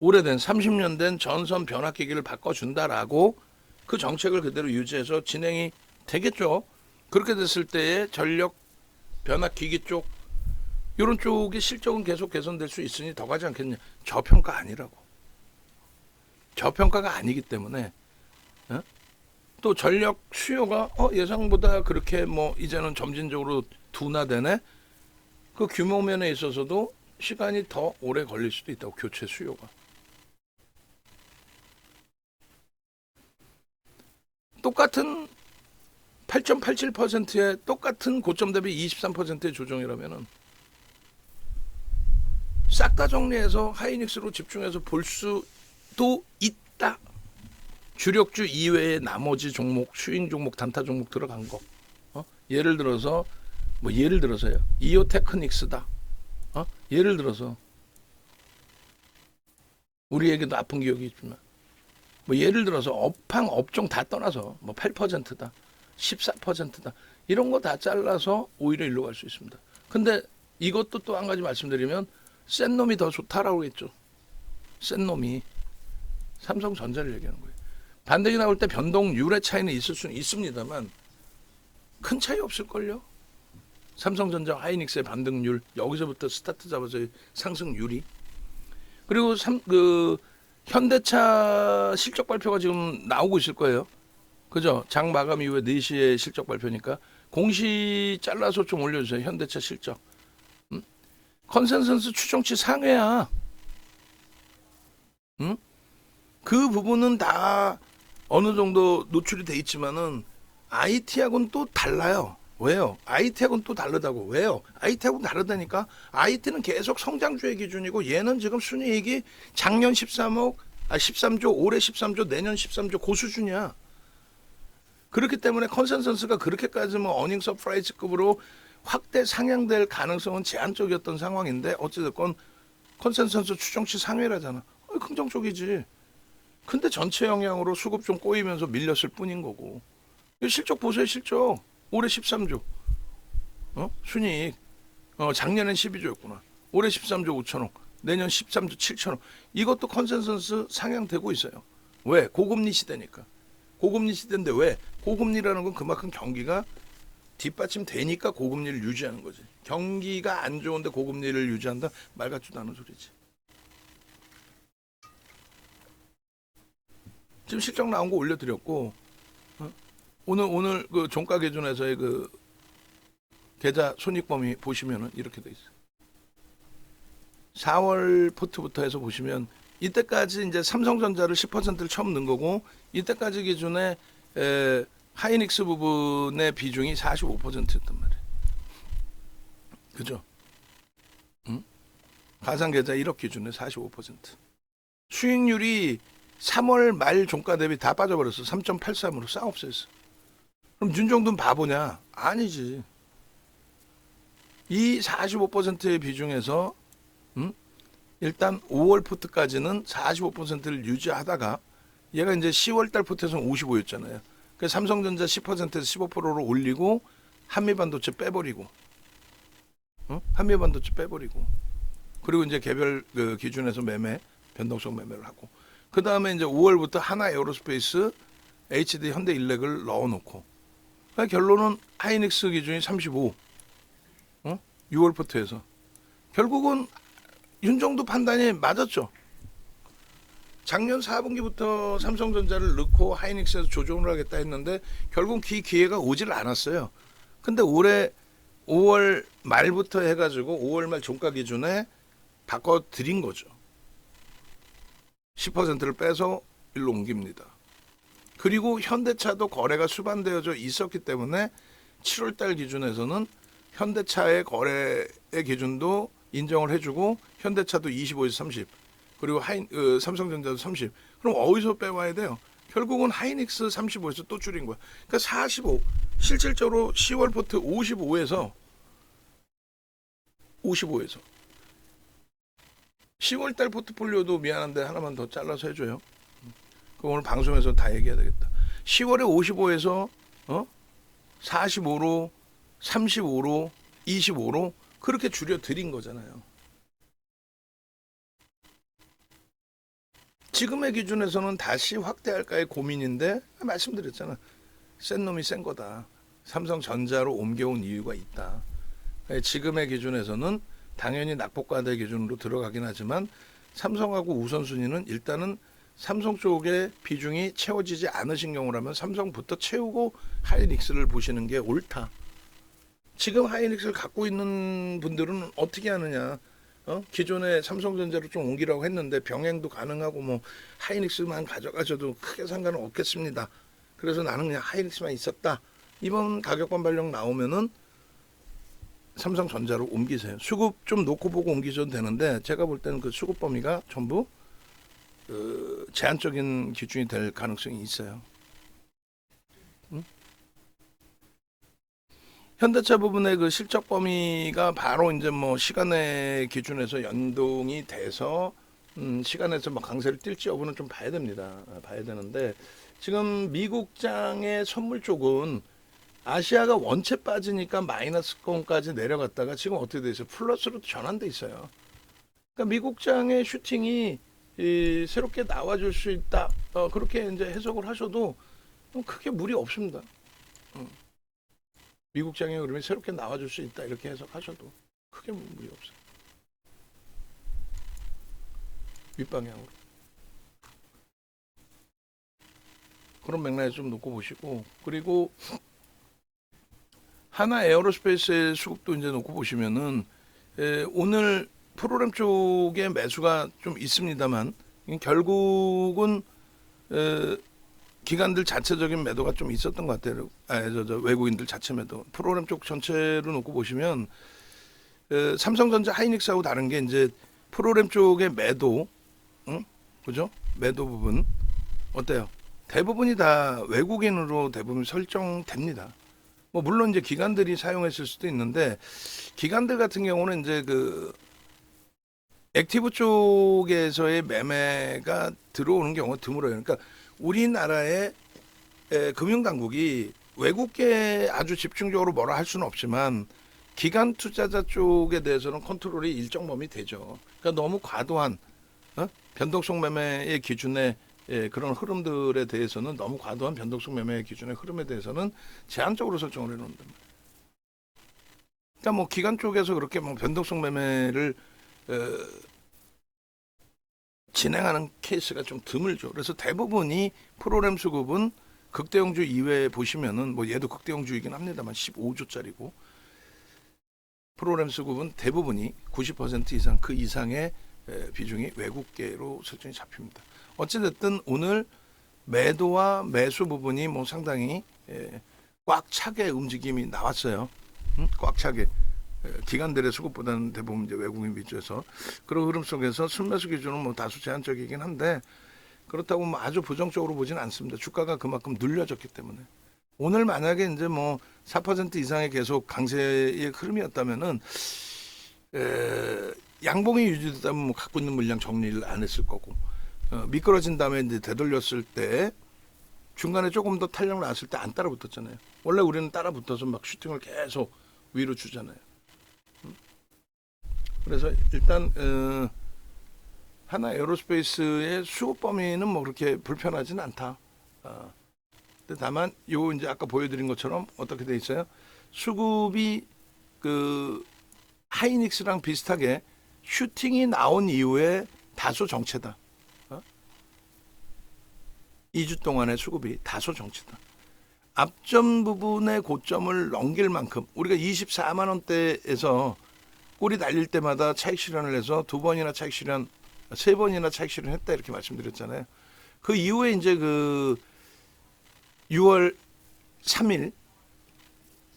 오래된 30년 된 전선 변압기기를 바꿔준다라고 그 정책을 그대로 유지해서 진행이 되겠죠. 그렇게 됐을 때에 전력 변압기기 쪽 이런 쪽의 실적은 계속 개선될 수 있으니 더 가지 않겠냐. 저평가 아니라고. 저평가가 아니기 때문에 또 전력 수요가 예상보다 그렇게 뭐 이제는 점진적으로 둔화되네. 그 규모 면에 있어서도 시간이 더 오래 걸릴 수도 있다고 교체 수요가. 똑같은 8.87%의 똑같은 고점 대비 23%의 조정이라면은 싹 다 정리해서 하이닉스로 집중해서 볼 수도 있다. 주력주 이외의 나머지 종목, 수익 종목, 단타 종목 들어간 거. 예를 들어서요. 이오테크닉스다. 예를 들어서 우리에게도 아픈 기억이 있지만 뭐 예를 들어서 업황 업종 다 떠나서 뭐 8%다, 14%다 이런 거 다 잘라서 오히려 일로 갈 수 있습니다. 근데 이것도 또 한 가지 말씀드리면 센 놈이 더 좋다라고 했죠. 센 놈이 삼성전자를 얘기하는 거예요. 반등이 나올 때 변동률의 차이는 있을 수는 있습니다만 큰 차이 없을걸요. 삼성전자 하이닉스의 반등률 여기서부터 스타트 잡아서 상승률이 그리고 현대차 실적 발표가 지금 나오고 있을 거예요. 그죠? 장 마감 이후에 4시에 실적 발표니까 공시 잘라서 좀 올려주세요. 현대차 실적. 컨센서스 추정치 상회야. 그 부분은 다 어느 정도 노출이 돼 있지만은 IT하고는 또 달라요. 왜요? IT하고는 또 다르다고. 왜요? IT하고는 다르다니까. IT는 계속 성장주의 기준이고 얘는 지금 순이익이 작년 13조, 올해 13조, 내년 13조 그 수준이야. 그렇기 때문에 컨센서스가 그렇게까지 뭐 어닝 서프라이즈급으로 확대 상향될 가능성은 제한적이었던 상황인데 어찌됐건 컨센서스 추정치 상회라잖아. 긍정적이지. 근데 전체 영향으로 수급 좀 꼬이면서 밀렸을 뿐인 거고. 실적 보세요, 실적. 올해 13조. 순이익. 작년엔 12조였구나. 올해 13조 5천억. 내년 13조 7천억. 이것도 컨센서스 상향되고 있어요. 왜? 고금리 시대니까. 고금리 시대인데 왜? 고금리라는 건 그만큼 경기가 뒷받침되니까 고금리를 유지하는 거지. 경기가 안 좋은데 고금리를 유지한다? 말 같지도 않은 소리지. 지금 실적 나온 거 올려드렸고, 어? 오늘 그 종가 기준에서의 그 계좌 손익범위 보시면은 이렇게 돼 있어요. 4월 포트부터 해서 보시면 이때까지 이제 삼성전자를 10%를 처음 넣은 거고, 이때까지 기준에 하이닉스 부분의 비중이 45%였단 말이에요. 그죠? 응? 가상계좌 1억 기준에 45%. 수익률이 3월 말 종가 대비 다 빠져버렸어. 3.83으로 싹 없어졌어. 그럼 윤종돈 바보냐? 아니지. 이 45%의 비중에서 일단 5월 푸트까지는 45%를 유지하다가 얘가 이제 10월 달 푸트에서는 55였잖아요. 그래서 삼성전자 10%에서 15%로 올리고 한미반도체 빼버리고, 한미반도체 빼버리고, 그리고 이제 개별 그 기준에서 매매, 변동성 매매를 하고, 그 다음에 이제 5월부터 하나 에어로스페이스, HD 현대일렉을 넣어놓고, 그러니까 결론은 하이닉스 기준이 35, 6월 푸트에서 결국은 윤정도 판단이 맞았죠. 작년 4분기부터 삼성전자를 넣고 하이닉스에서 조정을 하겠다 했는데 결국 기회가 오질 않았어요. 근데 올해 5월 말부터 해가지고 5월 말 종가 기준에 바꿔드린 거죠. 10%를 빼서 일로 옮깁니다. 그리고 현대차도 거래가 수반되어져 있었기 때문에 7월 달 기준에서는 현대차의 거래의 기준도 인정을 해주고 현대차도 25에서 30 그리고 삼성전자도 30. 그럼 어디서 빼와야 돼요? 결국은 하이닉스 35에서 또 줄인 거야. 그러니까 45 실질적으로 10월 포트 55에서 10월 달 포트폴리오도 미안한데 하나만 더 잘라서 해줘요. 그 오늘 방송에서 다 얘기해야 되겠다. 10월에 55에서 45로 35로 25로 그렇게 줄여드린 거잖아요. 지금의 기준에서는 다시 확대할까의 고민인데 말씀드렸잖아. 센 놈이 센 거다. 삼성전자로 옮겨온 이유가 있다. 지금의 기준에서는 당연히 낙폭과대 기준으로 들어가긴 하지만 삼성하고 우선순위는 일단은 삼성 쪽의 비중이 채워지지 않으신 경우라면 삼성부터 채우고 하이닉스를 보시는 게 옳다. 지금 하이닉스를 갖고 있는 분들은 어떻게 하느냐? 기존에 삼성전자로 좀 옮기라고 했는데 병행도 가능하고 뭐 하이닉스만 가져가셔도 크게 상관은 없겠습니다. 그래서 나는 그냥 하이닉스만 있었다. 이번 가격 반발력 나오면은 삼성전자로 옮기세요. 수급 좀 놓고 보고 옮기셔도 되는데 제가 볼 때는 그 수급 범위가 전부 제한적인 기준이 될 가능성이 있어요. 현대차 부분의 그 실적 범위가 바로 이제 뭐 시간의 기준에서 연동이 돼서 시간에서 뭐 강세를 띨지 여부는 좀 봐야 됩니다. 봐야 되는데 지금 미국장의 선물 쪽은 아시아가 원체 빠지니까 마이너스권까지 내려갔다가 지금 어떻게 돼 있어요? 플러스로 전환돼 있어요. 그러니까 미국장의 슈팅이 새롭게 나와줄 수 있다. 그렇게 이제 해석을 하셔도 크게 무리 없습니다. 미국장의 그러면 새롭게 나와줄 수 있다 이렇게 해석하셔도 크게 무리 없어요. 윗방향으로. 그런 맥락에 좀 놓고 보시고 그리고 하나 에어로스페이스의 수급도 이제 놓고 보시면은 오늘 프로그램 쪽에 매수가 좀 있습니다만 결국은 기관들 자체적인 매도가 좀 있었던 것 같아요. 외국인들 자체 매도. 프로그램 쪽 전체로 놓고 보시면 삼성전자 하이닉스하고 다른 게 이제 프로그램 쪽의 매도, 그죠? 매도 부분 어때요? 대부분이 다 외국인으로 대부분 설정됩니다. 뭐 물론 이제 기관들이 사용했을 수도 있는데 기관들 같은 경우는 이제 그 액티브 쪽에서의 매매가 들어오는 경우가 드물어요. 그러니까 우리나라의 금융당국이 외국계 아주 집중적으로 뭐라 할 수는 없지만 기관 투자자 쪽에 대해서는 컨트롤이 일정 범위 되죠. 그러니까 너무 과도한 변동성 매매의 기준에 그런 흐름들에 대해서는 너무 과도한 변동성 매매의 기준의 흐름에 대해서는 제한적으로 설정을 해놓는다. 그러니까 뭐 기관 쪽에서 그렇게 뭐 변동성 매매를 진행하는 케이스가 좀 드물죠. 그래서 대부분이 프로그램 수급은 극대형주 이외에 보시면은 뭐 얘도 극대형주이긴 합니다만 15조짜리고 프로그램 수급은 대부분이 90% 이상 그 이상의 비중이 외국계로 설정이 잡힙니다. 어찌됐든 오늘 매도와 매수 부분이 뭐 상당히 꽉 차게 움직임이 나왔어요. 꽉 차게. 기관들의 수급보다는 대부분 이제 외국인 위주에서 그런 흐름 속에서 순매수 기준은 뭐 다소 제한적이긴 한데 그렇다고 뭐 아주 부정적으로 보지는 않습니다. 주가가 그만큼 눌려졌기 때문에 오늘 만약에 이제 뭐 4% 이상의 계속 강세의 흐름이었다면은 양봉이 유지되다면 뭐 갖고 있는 물량 정리를 안 했을 거고 미끄러진 다음에 이제 되돌렸을 때 중간에 조금 더 탄력 나왔을 때 안 따라 붙었잖아요. 원래 우리는 따라 붙어서 막 슈팅을 계속 위로 주잖아요. 그래서 일단 하나 에어로스페이스의 수급 범위는 뭐 그렇게 불편하지는 않다. 근데 다만 요 이제 아까 보여드린 것처럼 어떻게 돼 있어요? 수급이 그 하이닉스랑 비슷하게 슈팅이 나온 이후에 다소 정체다. 2주 동안의 수급이 다소 정체다. 앞전 부분의 고점을 넘길 만큼 우리가 24만 원대에서 꼬리 달릴 때마다 차익 실현을 해서 2번이나 차익 실현, 3번이나 차익 실현했다 이렇게 말씀드렸잖아요. 그 이후에 이제 그 6월 3일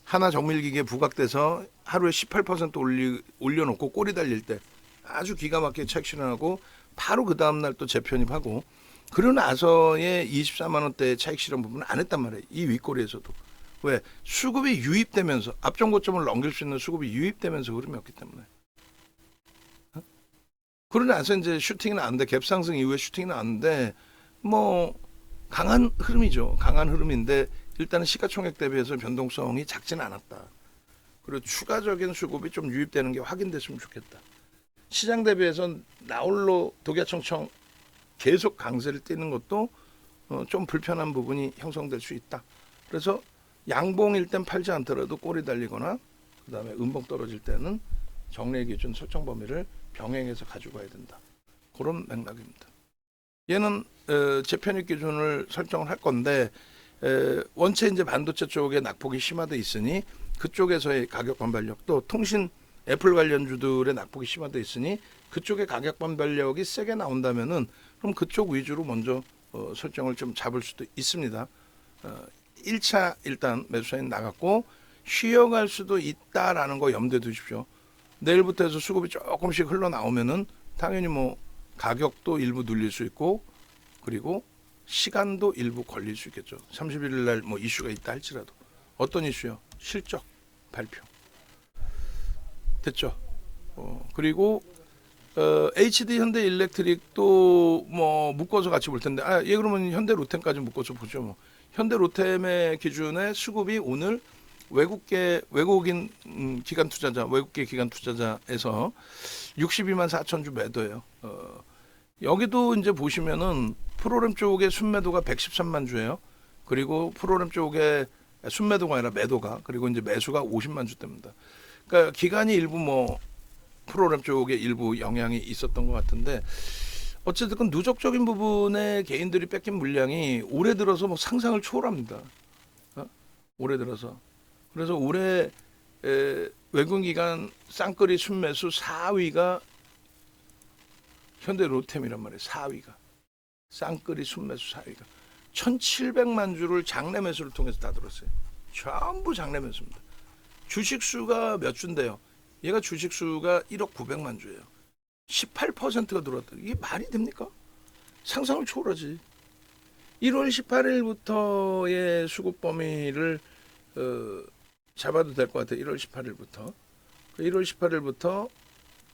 하나 정밀기계 부각돼서 하루에 18% 올려놓고 꼬리 달릴 때 아주 기가 막히게 차익 실현하고 바로 그 다음날 또 재편입하고 그러고 나서의 24만 원대 차익 실현 부분은 안 했단 말이에요. 이 윗꼬리에서도. 왜? 수급이 유입되면서 앞전 고점을 넘길 수 있는 수급이 유입되면서 흐름이 없기 때문에. 그러고 나서 이제 슈팅이 나왔는데 갭상승 이후에 슈팅이 나왔는데 뭐 강한 흐름이죠. 강한 흐름인데 일단은 시가총액 대비해서 변동성이 작지는 않았다. 그리고 추가적인 수급이 좀 유입되는 게 확인됐으면 좋겠다. 시장 대비해서 나홀로 독야청청 계속 강세를 띠는 것도 좀 불편한 부분이 형성될 수 있다. 그래서 양봉일 땐 팔지 않더라도 꼬리 달리거나 그 다음에 음봉 떨어질 때는 정례 기준 설정 범위를 병행해서 가지고 가야 된다. 그런 맥락입니다. 얘는 재편입 기준을 설정을 할 건데 원체 이제 반도체 쪽에 낙폭이 심화돼 있으니 그쪽에서의 가격 반발력 또 통신 애플 관련주들의 낙폭이 심화돼 있으니 그쪽의 가격 반발력이 세게 나온다면은 그럼 그쪽 위주로 먼저 설정을 좀 잡을 수도 있습니다. 1차 일단 매수사인 나갔고 쉬어갈 수도 있다라는 거 염두에 두십시오. 내일부터 해서 수급이 조금씩 흘러나오면은 당연히 뭐 가격도 일부 눌릴 수 있고 그리고 시간도 일부 걸릴 수 있겠죠. 31일 날 뭐 이슈가 있다 할지라도 어떤 이슈요? 실적 발표 됐죠. 그리고 HD 현대 일렉트릭도 뭐 묶어서 같이 볼 텐데 얘 그러면 현대 로템까지 묶어서 보죠. 뭐 현대 로템의 기준의 수급이 오늘 외국인 기관 투자자 외국계 기관 투자자에서 62만 4천 주 매도예요. 여기도 이제 보시면은 프로그램 쪽의 순매도가 113만 주예요. 그리고 프로그램 쪽에 순매도가 아니라 매도가 그리고 이제 매수가 50만 주 됩니다. 그러니까 기관이 일부 뭐 프로그램 쪽에 일부 영향이 있었던 것 같은데 어쨌든 누적적인 부분에 개인들이 뺏긴 물량이 올해 들어서 뭐 상상을 초월합니다. 올해 들어서 그래서 올해 외국인 기관 쌍끌이 순매수 4위가 현대 로템이란 말이에요. 4위가 쌍끌이 순매수 4위가 1,700만 주를 장내 매수를 통해서 다 들었어요. 전부 장내 매수입니다. 주식수가 몇 주인데요. 얘가 주식수가 1억 900만 주예요. 18%가 들어왔다. 이게 말이 됩니까? 상상을 초월하지. 1월 18일부터의 수급 범위를 잡아도 될 것 같아요. 1월 18일부터. 1월 18일부터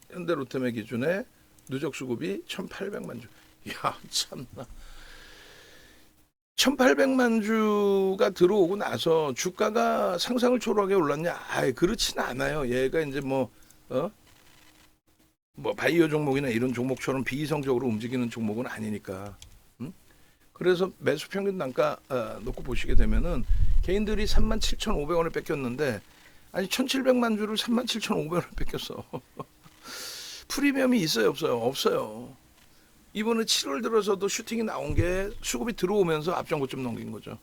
현대 로템의 기준에 누적 수급이 1,800만 주. 이야 참나. 1,800만 주가 들어오고 나서 주가가 상상을 초월하게 올랐냐? 그렇지는 않아요. 얘가 이제 뭐 바이오 종목이나 이런 종목처럼 비이성적으로 움직이는 종목은 아니니까. 그래서 매수 평균 단가 놓고 보시게 되면은 개인들이 37,500원을 뺏겼는데 아니 1,700만 주를 37,500원에 뺏겼어. 프리미엄이 있어요, 없어요? 없어요. 이번에 7월 들어서도 슈팅이 나온 게 수급이 들어오면서 앞전고점 넘긴 거죠.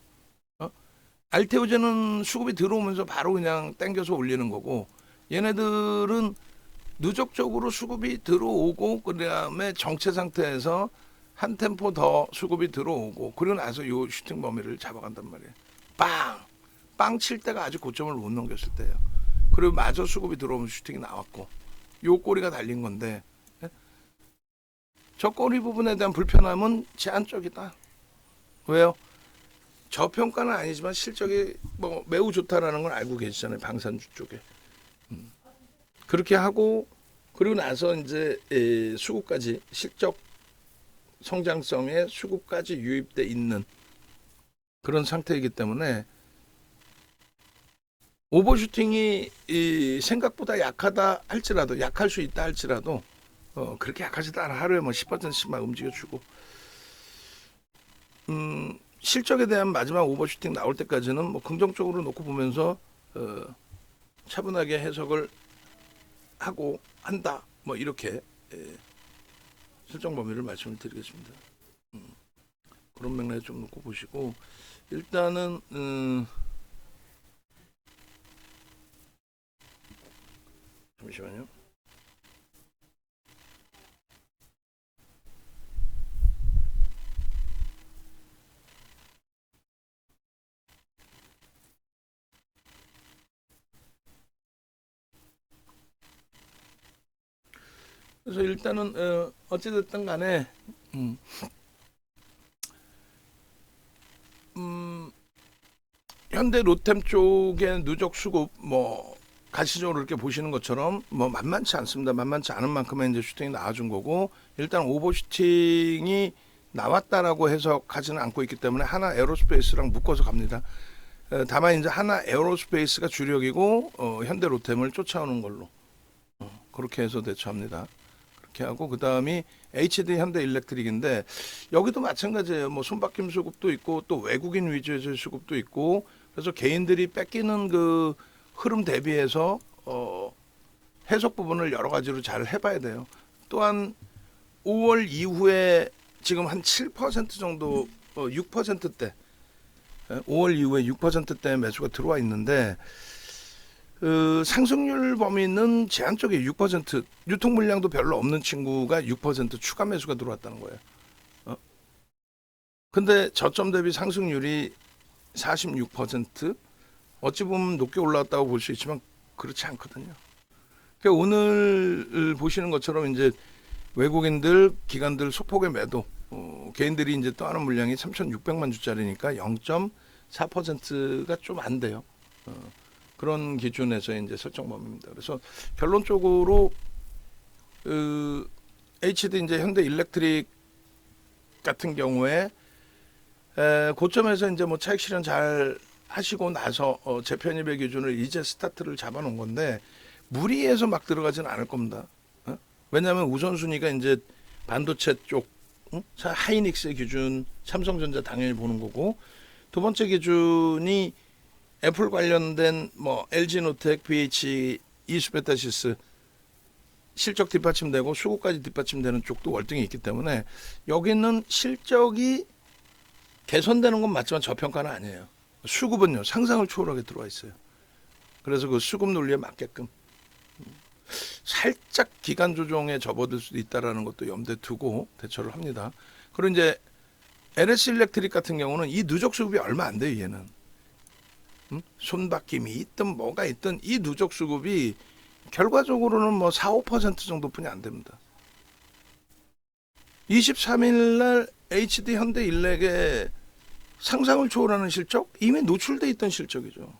알테오제는 수급이 들어오면서 바로 그냥 땡겨서 올리는 거고, 얘네들은 누적적으로 수급이 들어오고 그다음에 정체 상태에서 한 템포 더 수급이 들어오고 그러고 나서 요 슈팅 범위를 잡아간단 말이에요. 빵 칠 때가 아직 고점을 못 넘겼을 때예요. 그리고 마저 수급이 들어오면 슈팅이 나왔고 요 꼬리가 달린 건데, 저 꼬리 부분에 대한 불편함은 제한적이다. 왜요? 저평가는 아니지만 실적이 뭐 매우 좋다라는 걸 알고 계시잖아요, 방산주 쪽에. 그렇게 하고 그리고 나서 이제 수급까지, 실적 성장성에 수급까지 유입돼 있는 그런 상태이기 때문에 오버슈팅이 생각보다 약하다 할지라도, 약할 수 있다 할지라도 그렇게 약하지도 않아. 하루에 뭐 10%씩만 움직여주고, 실적에 대한 마지막 오버슈팅 나올 때까지는 뭐 긍정적으로 놓고 보면서 차분하게 해석을 하고 한다. 뭐 이렇게 실적 범위를 말씀을 드리겠습니다. 그런 맥락에 좀 놓고 보시고, 일단은 잠시만요. 그래서 일단은 어찌됐든 간에 현대 로템 쪽의 누적 수급 뭐 가시적으로 이렇게 보시는 것처럼 뭐 만만치 않습니다. 만만치 않은 만큼의 이제 슈팅이 나와준 거고, 일단 오버 슈팅이 나왔다라고 해석하지는 않고 있기 때문에 하나 에어로스페이스랑 묶어서 갑니다. 다만 이제 하나 에어로스페이스가 주력이고 현대 로템을 쫓아오는 걸로 그렇게 해서 대처합니다. 그렇게 하고 그 다음이 HD 현대 일렉트릭인데, 여기도 마찬가지예요. 뭐 손바뀜 수급도 있고 또 외국인 위주의 수급도 있고, 그래서 개인들이 뺏기는 그 흐름 대비해서 해석 부분을 여러 가지로 잘 해봐야 돼요. 또한 5월 이후에 지금 한 7% 정도 6%대 5월 이후에 6%대 매수가 들어와 있는데, 상승률 범위는 제한적인 6%, 유통 물량도 별로 없는 친구가 6% 추가 매수가 들어왔다는 거예요. 근데 저점 대비 상승률이 46%, 어찌 보면 높게 올라왔다고 볼 수 있지만 그렇지 않거든요. 그러니까 오늘 보시는 것처럼 이제 외국인들, 기관들 소폭의 매도, 개인들이 이제 떠하는 물량이 3,600만 주짜리니까 0.4%가 좀 안 돼요. 그런 기준에서 이제 설정 범위입니다. 그래서 결론적으로 HD 이제 현대 일렉트릭 같은 경우에 고점에서 이제 뭐 차익 실현 잘 하시고 나서 재편입의 기준을 이제 스타트를 잡아놓은 건데, 무리해서 막 들어가지는 않을 겁니다. 왜냐하면 우선순위가 이제 반도체 쪽, 하이닉스의 기준, 삼성전자 당연히 보는 거고, 두 번째 기준이 애플 관련된 뭐 LG노텍, BH, 이수베타시스 실적 뒷받침되고 수급까지 뒷받침되는 쪽도 월등히 있기 때문에 여기는 실적이 개선되는 건 맞지만 저평가는 아니에요. 수급은요 상상을 초월하게 들어와 있어요. 그래서 그 수급 논리에 맞게끔 살짝 기간 조정에 접어들 수도 있다라는 것도 염두에 두고 대처를 합니다. 그리고 이제 LS 일렉트릭 같은 경우는 이 누적 수급이 얼마 안 돼요. 얘는 손바뀜이 있든 뭐가 있든 이 누적 수급이 결과적으로는 뭐 4, 5% 정도뿐이 안 됩니다. 23일 날 HD 현대 일렉의 상상을 초월하는 실적, 이미 노출돼 있던 실적이죠.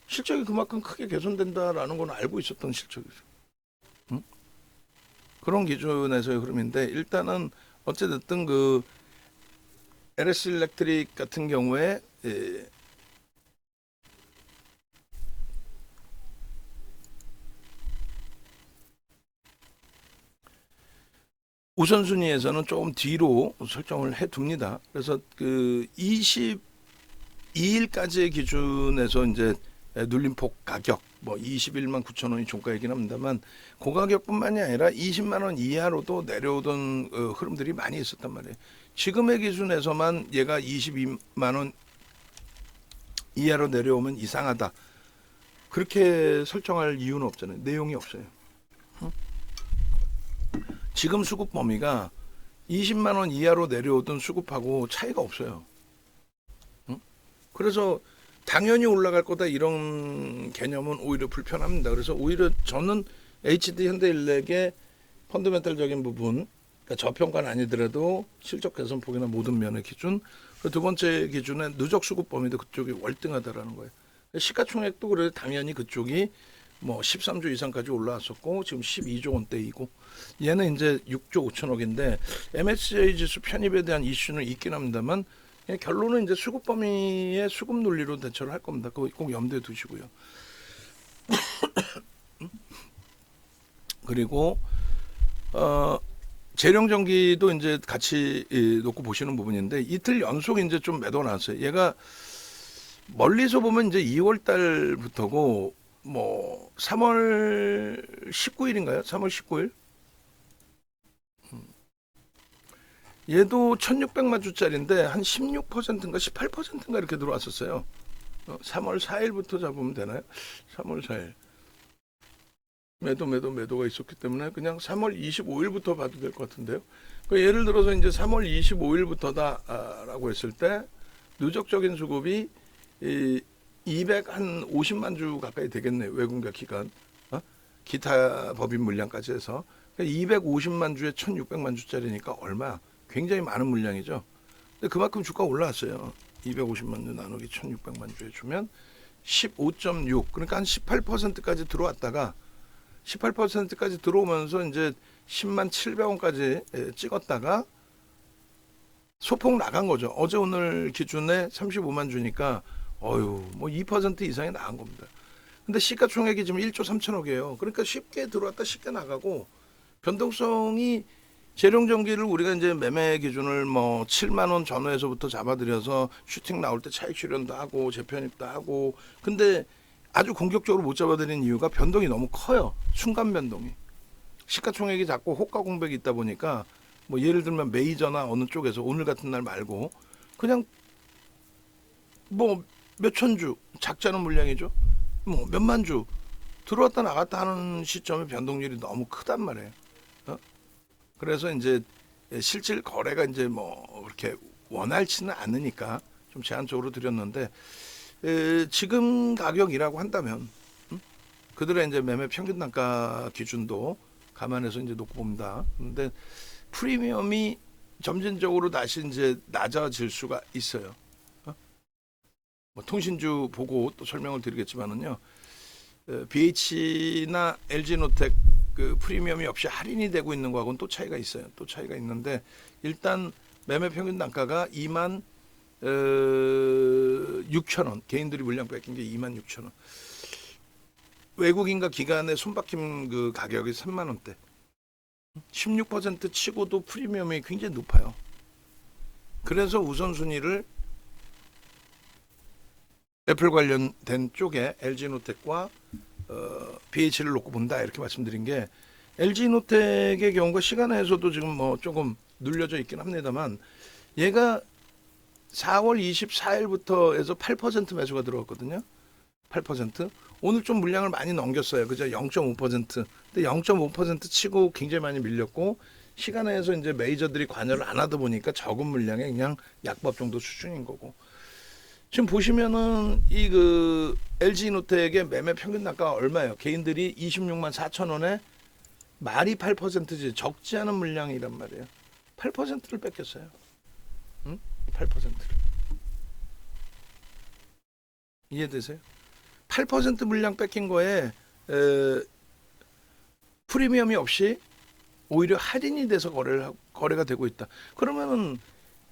실적이 그만큼 크게 개선된다라는 건 알고 있었던 실적이죠. 그런 기준에서의 흐름인데, 일단은 어찌됐든 그 LS 일렉트릭 같은 경우에 우선순위에서는 조금 뒤로 설정을 해 둡니다. 그래서 그 22일까지의 기준에서 이제 눌림폭 가격 뭐 21만 9천 원이 종가이긴 합니다만 고가격뿐만이 아니라 20만 원 이하로도 내려오던 흐름들이 많이 있었단 말이에요. 지금의 기준에서만 얘가 22만 원 이하로 내려오면 이상하다. 그렇게 설정할 이유는 없잖아요. 내용이 없어요. 지금 수급 범위가 20만 원 이하로 내려오던 수급하고 차이가 없어요. 그래서 당연히 올라갈 거다 이런 개념은 오히려 불편합니다. 그래서 오히려 저는 HD 현대일렉의 펀더멘탈적인 부분, 그러니까 저평가는 아니더라도 실적 개선 폭이나 모든 면의 기준, 두 번째 기준은 누적 수급 범위도 그쪽이 월등하다라는 거예요. 시가총액도 그래도 당연히 그쪽이 뭐 13조 이상까지 올라왔었고 지금 12조 원대이고 얘는 이제 6조 5천억인데 MSCI 지수 편입에 대한 이슈는 있긴 합니다만 결론은 이제 수급 범위의 수급 논리로 대처를 할 겁니다. 그거 꼭 염두에 두시고요. 그리고 재령전기도 이제 같이 놓고 보시는 부분인데 이틀 연속 이제 좀 매도가 나왔어요. 얘가 멀리서 보면 이제 2월 달부터고 뭐 3월 19일인가요? 3월 19일? 얘도 1600만 주짜리인데 한 16%인가 18%인가 이렇게 들어왔었어요. 3월 4일부터 잡으면 되나요? 3월 4일. 매도가 있었기 때문에 그냥 3월 25일부터 봐도 될 것 같은데요. 그러니까 예를 들어서 이제 3월 25일부터다라고 했을 때 누적적인 수급이 250만 주 가까이 되겠네요. 외국인가 기간. 기타 법인 물량까지 해서. 그러니까 250만 주에 1600만 주짜리니까 얼마? 굉장히 많은 물량이죠. 근데 그만큼 주가 올라왔어요. 250만 주 나누기 1600만 주에 주면 15.6. 그러니까 한 18%까지 들어왔다가 18%까지 들어오면서 이제 10만 700원까지 찍었다가 소폭 나간 거죠. 어제 오늘 기준에 35만 주니까 뭐 2% 이상이 나간 겁니다. 근데 시가총액이 지금 1조 3천억이에요. 그러니까 쉽게 들어왔다 쉽게 나가고 변동성이 재령전기를 우리가 이제 매매 기준을 뭐 7만 원 전후에서부터 잡아들여서 슈팅 나올 때 차익 실현도 하고 재편입도 하고 근데 아주 공격적으로 못 잡아들인 이유가 변동이 너무 커요. 순간 변동이. 시가총액이 작고 호가 공백이 있다 보니까 뭐 예를 들면 메이저나 어느 쪽에서 오늘 같은 날 말고 그냥 뭐 몇천 주 작지 않은 물량이죠. 뭐 몇만 주 들어왔다 나갔다 하는 시점에 변동률이 너무 크단 말이에요. 그래서 이제 실질 거래가 이제 뭐 그렇게 원활치는 않으니까 좀 제한적으로 드렸는데 지금 가격이라고 한다면 그들의 이제 매매 평균 단가 기준도 감안해서 이제 놓고 봅니다. 근데 프리미엄이 점진적으로 다시 이제 낮아질 수가 있어요. 뭐 통신주 보고 또 설명을 드리겠지만은요. BH나 LG노텍 그 프리미엄이 없이 할인이 되고 있는 거하고는 또 차이가 있어요. 또 차이가 있는데 일단 매매 평균 단가가 2만 6천원 개인들이 물량 뺏긴 게 2만 6천원 외국인과 기관의 손박힘 그 가격이 3만 원대 16% 치고도 프리미엄이 굉장히 높아요. 그래서 우선순위를 애플 관련된 쪽에 LG노텍과 BH를 놓고 본다 이렇게 말씀드린 게 LG노텍의 경우가 시간에서도 지금 뭐 조금 눌려져 있긴 합니다만 얘가 4월 24일부터 해서 8% 매수가 들어왔거든요. 8%. 오늘 좀 물량을 많이 넘겼어요. 그죠? 0.5%. 근데 0.5% 치고 굉장히 많이 밀렸고 시간에서 이제 메이저들이 관여를 안 하다 보니까 적은 물량에 그냥 약밥 정도 수준인 거고. 지금 보시면은 이 그 LG노텍의 매매 평균 단가가 얼마예요? 개인들이 26만 4천 원에 말이 8%지 적지 않은 물량이란 말이에요. 8%를 뺏겼어요. 응? 8%를. 이해되세요? 8% 물량 뺏긴 거에 프리미엄이 없이 오히려 할인이 돼서 거래가 되고 있다. 그러면은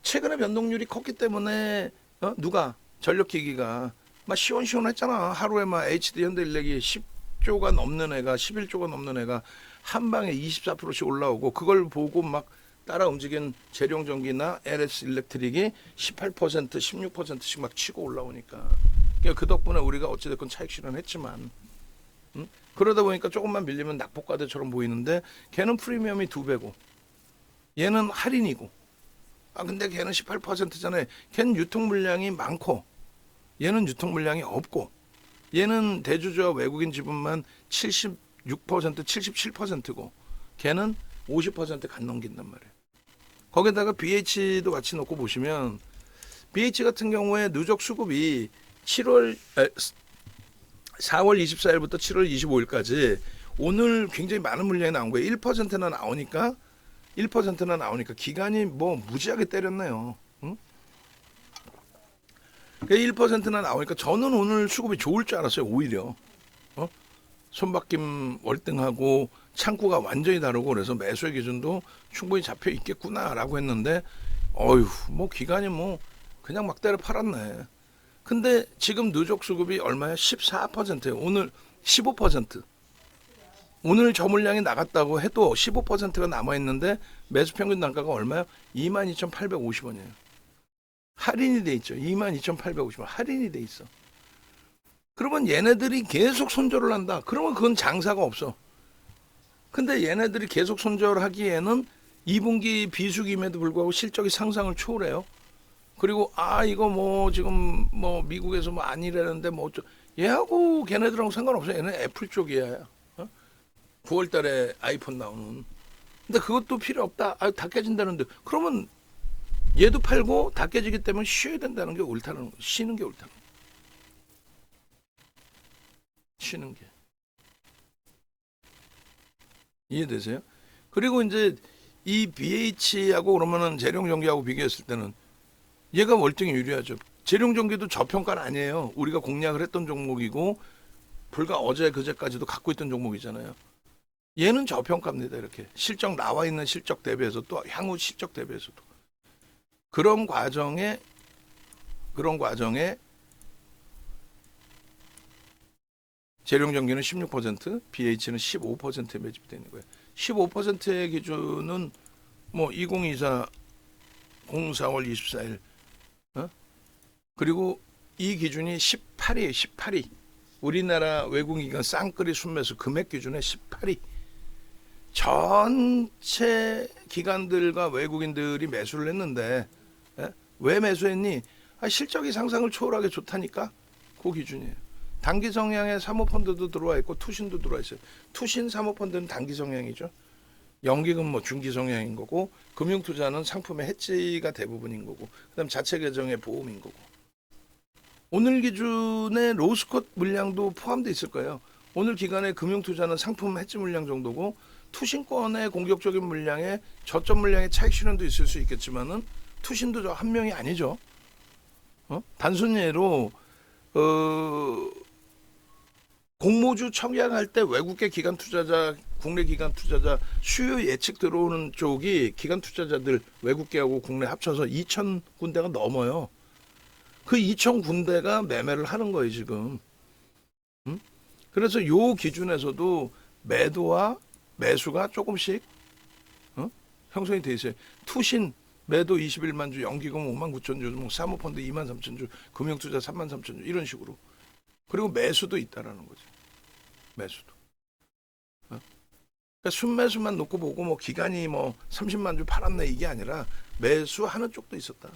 최근에 변동률이 컸기 때문에 누가 전력기기가 막 시원시원했잖아. 하루에 막 HD 현대일렉이 10조가 넘는 애가 11조가 넘는 애가 한 방에 24%씩 올라오고 그걸 보고 막 따라 움직인 재령전기나 LS 일렉트릭이 18%, 16%씩 막 치고 올라오니까 그 덕분에 우리가 어찌됐건 차익 실현했지만 그러다 보니까 조금만 밀리면 낙폭과대처럼 보이는데 걔는 프리미엄이 2배고 얘는 할인이고 근데 걔는 18%잖아요. 걔는 유통 물량이 많고 얘는 유통 물량이 없고 얘는 대주주와 외국인 지분만 76%, 77%고 걔는 50%간 넘긴단 말이에요. 거기다가 BH도 같이 놓고 보시면 BH 같은 경우에 누적 수급이 4월 24일부터 7월 25일까지 오늘 굉장히 많은 물량이 나온 거예요. 1%나 나오니까 기간이 뭐 무지하게 때렸네요. 응? 1%나 나오니까 저는 오늘 수급이 좋을 줄 알았어요. 오히려 손바뀜 월등하고 창구가 완전히 다르고 그래서 매수의 기준도 충분히 잡혀 있겠구나라고 했는데 어휴 뭐 기간이 뭐 그냥 막대로 팔았네. 근데 지금 누적 수급이 얼마야? 14%예요. 오늘 15%. 오늘 저 물량이 나갔다고 해도 15%가 남아있는데 매수 평균 단가가 얼마야? 22,850원이에요. 할인이 돼 있죠. 22,850원 할인이 돼 있어. 그러면 얘네들이 계속 손절을 한다. 그러면 그건 장사가 없어. 근데 얘네들이 계속 손절하기에는 2분기 비수기임에도 불구하고 실적이 상상을 초월해요. 그리고 이거 뭐 지금 뭐 미국에서 뭐 아니라는데 뭐 얘하고 걔네들하고 상관없어. 얘는 애플 쪽이야. 9월달에 아이폰 나오는. 근데 그것도 필요 없다. 다 깨진다는데 그러면 얘도 팔고 다 깨지기 때문에 쉬어야 된다는 게 옳다는 거. 쉬는 게 옳다는 거. 쉬는 게. 이해되세요? 그리고 이제 이 BH하고 그러면은 재룡전기하고 비교했을 때는 얘가 월등히 유리하죠. 재룡전기도 저평가는 아니에요. 우리가 공략을 했던 종목이고 불과 어제 그제까지도 갖고 있던 종목이잖아요. 얘는 저평가입니다. 이렇게 실적 나와 있는 실적 대비해서 또 향후 실적 대비해서도 그런 과정에 재룡전기는 16%, BH는 15%에 매집되어 있는 거예요. 15%의 기준은 뭐 2024 04월 24일 그리고 이 기준이 18위, 18위. 우리나라 외국인기관 쌍끌이 순매수 금액 기준에 18위. 전체 기관들과 외국인들이 매수를 했는데 왜 매수했니? 실적이 상상을 초월하게 좋다니까 그 기준이에요. 단기 성향의 사모펀드도 들어와 있고 투신도 들어와 있어요. 투신 사모펀드는 단기 성향이죠. 연기금 뭐 중기 성향인 거고 금융투자는 상품의 해지가 대부분인 거고 그다음 자체 계정의 보험인 거고 오늘 기준에 로스콧 물량도 포함되어 있을 거예요. 오늘 기간에 금융투자는 상품 해지 물량 정도고 투신권의 공격적인 물량에 저점 물량의 차익 실현도 있을 수 있겠지만은 투신도 저 한 명이 아니죠. 단순 예로 공모주 청약할 때 외국계 기관 투자자, 국내 기관 투자자 수요 예측 들어오는 쪽이 기관 투자자들 외국계하고 국내 합쳐서 2,000군데가 넘어요. 그 2,000군데가 매매를 하는 거예요 지금. 그래서 요 기준에서도 매도와 매수가 조금씩 형성이 돼 있어요. 투신 매도 21만 주, 연기금 5만 9천 주, 뭐 사모펀드 2만 3천 주, 금융투자 3만 3천 주 이런 식으로. 그리고 매수도 있다라는 거죠. 매수도. 그러니까 순매수만 놓고 보고 뭐 기간이 뭐 30만 주 팔았네 이게 아니라 매수하는 쪽도 있었다.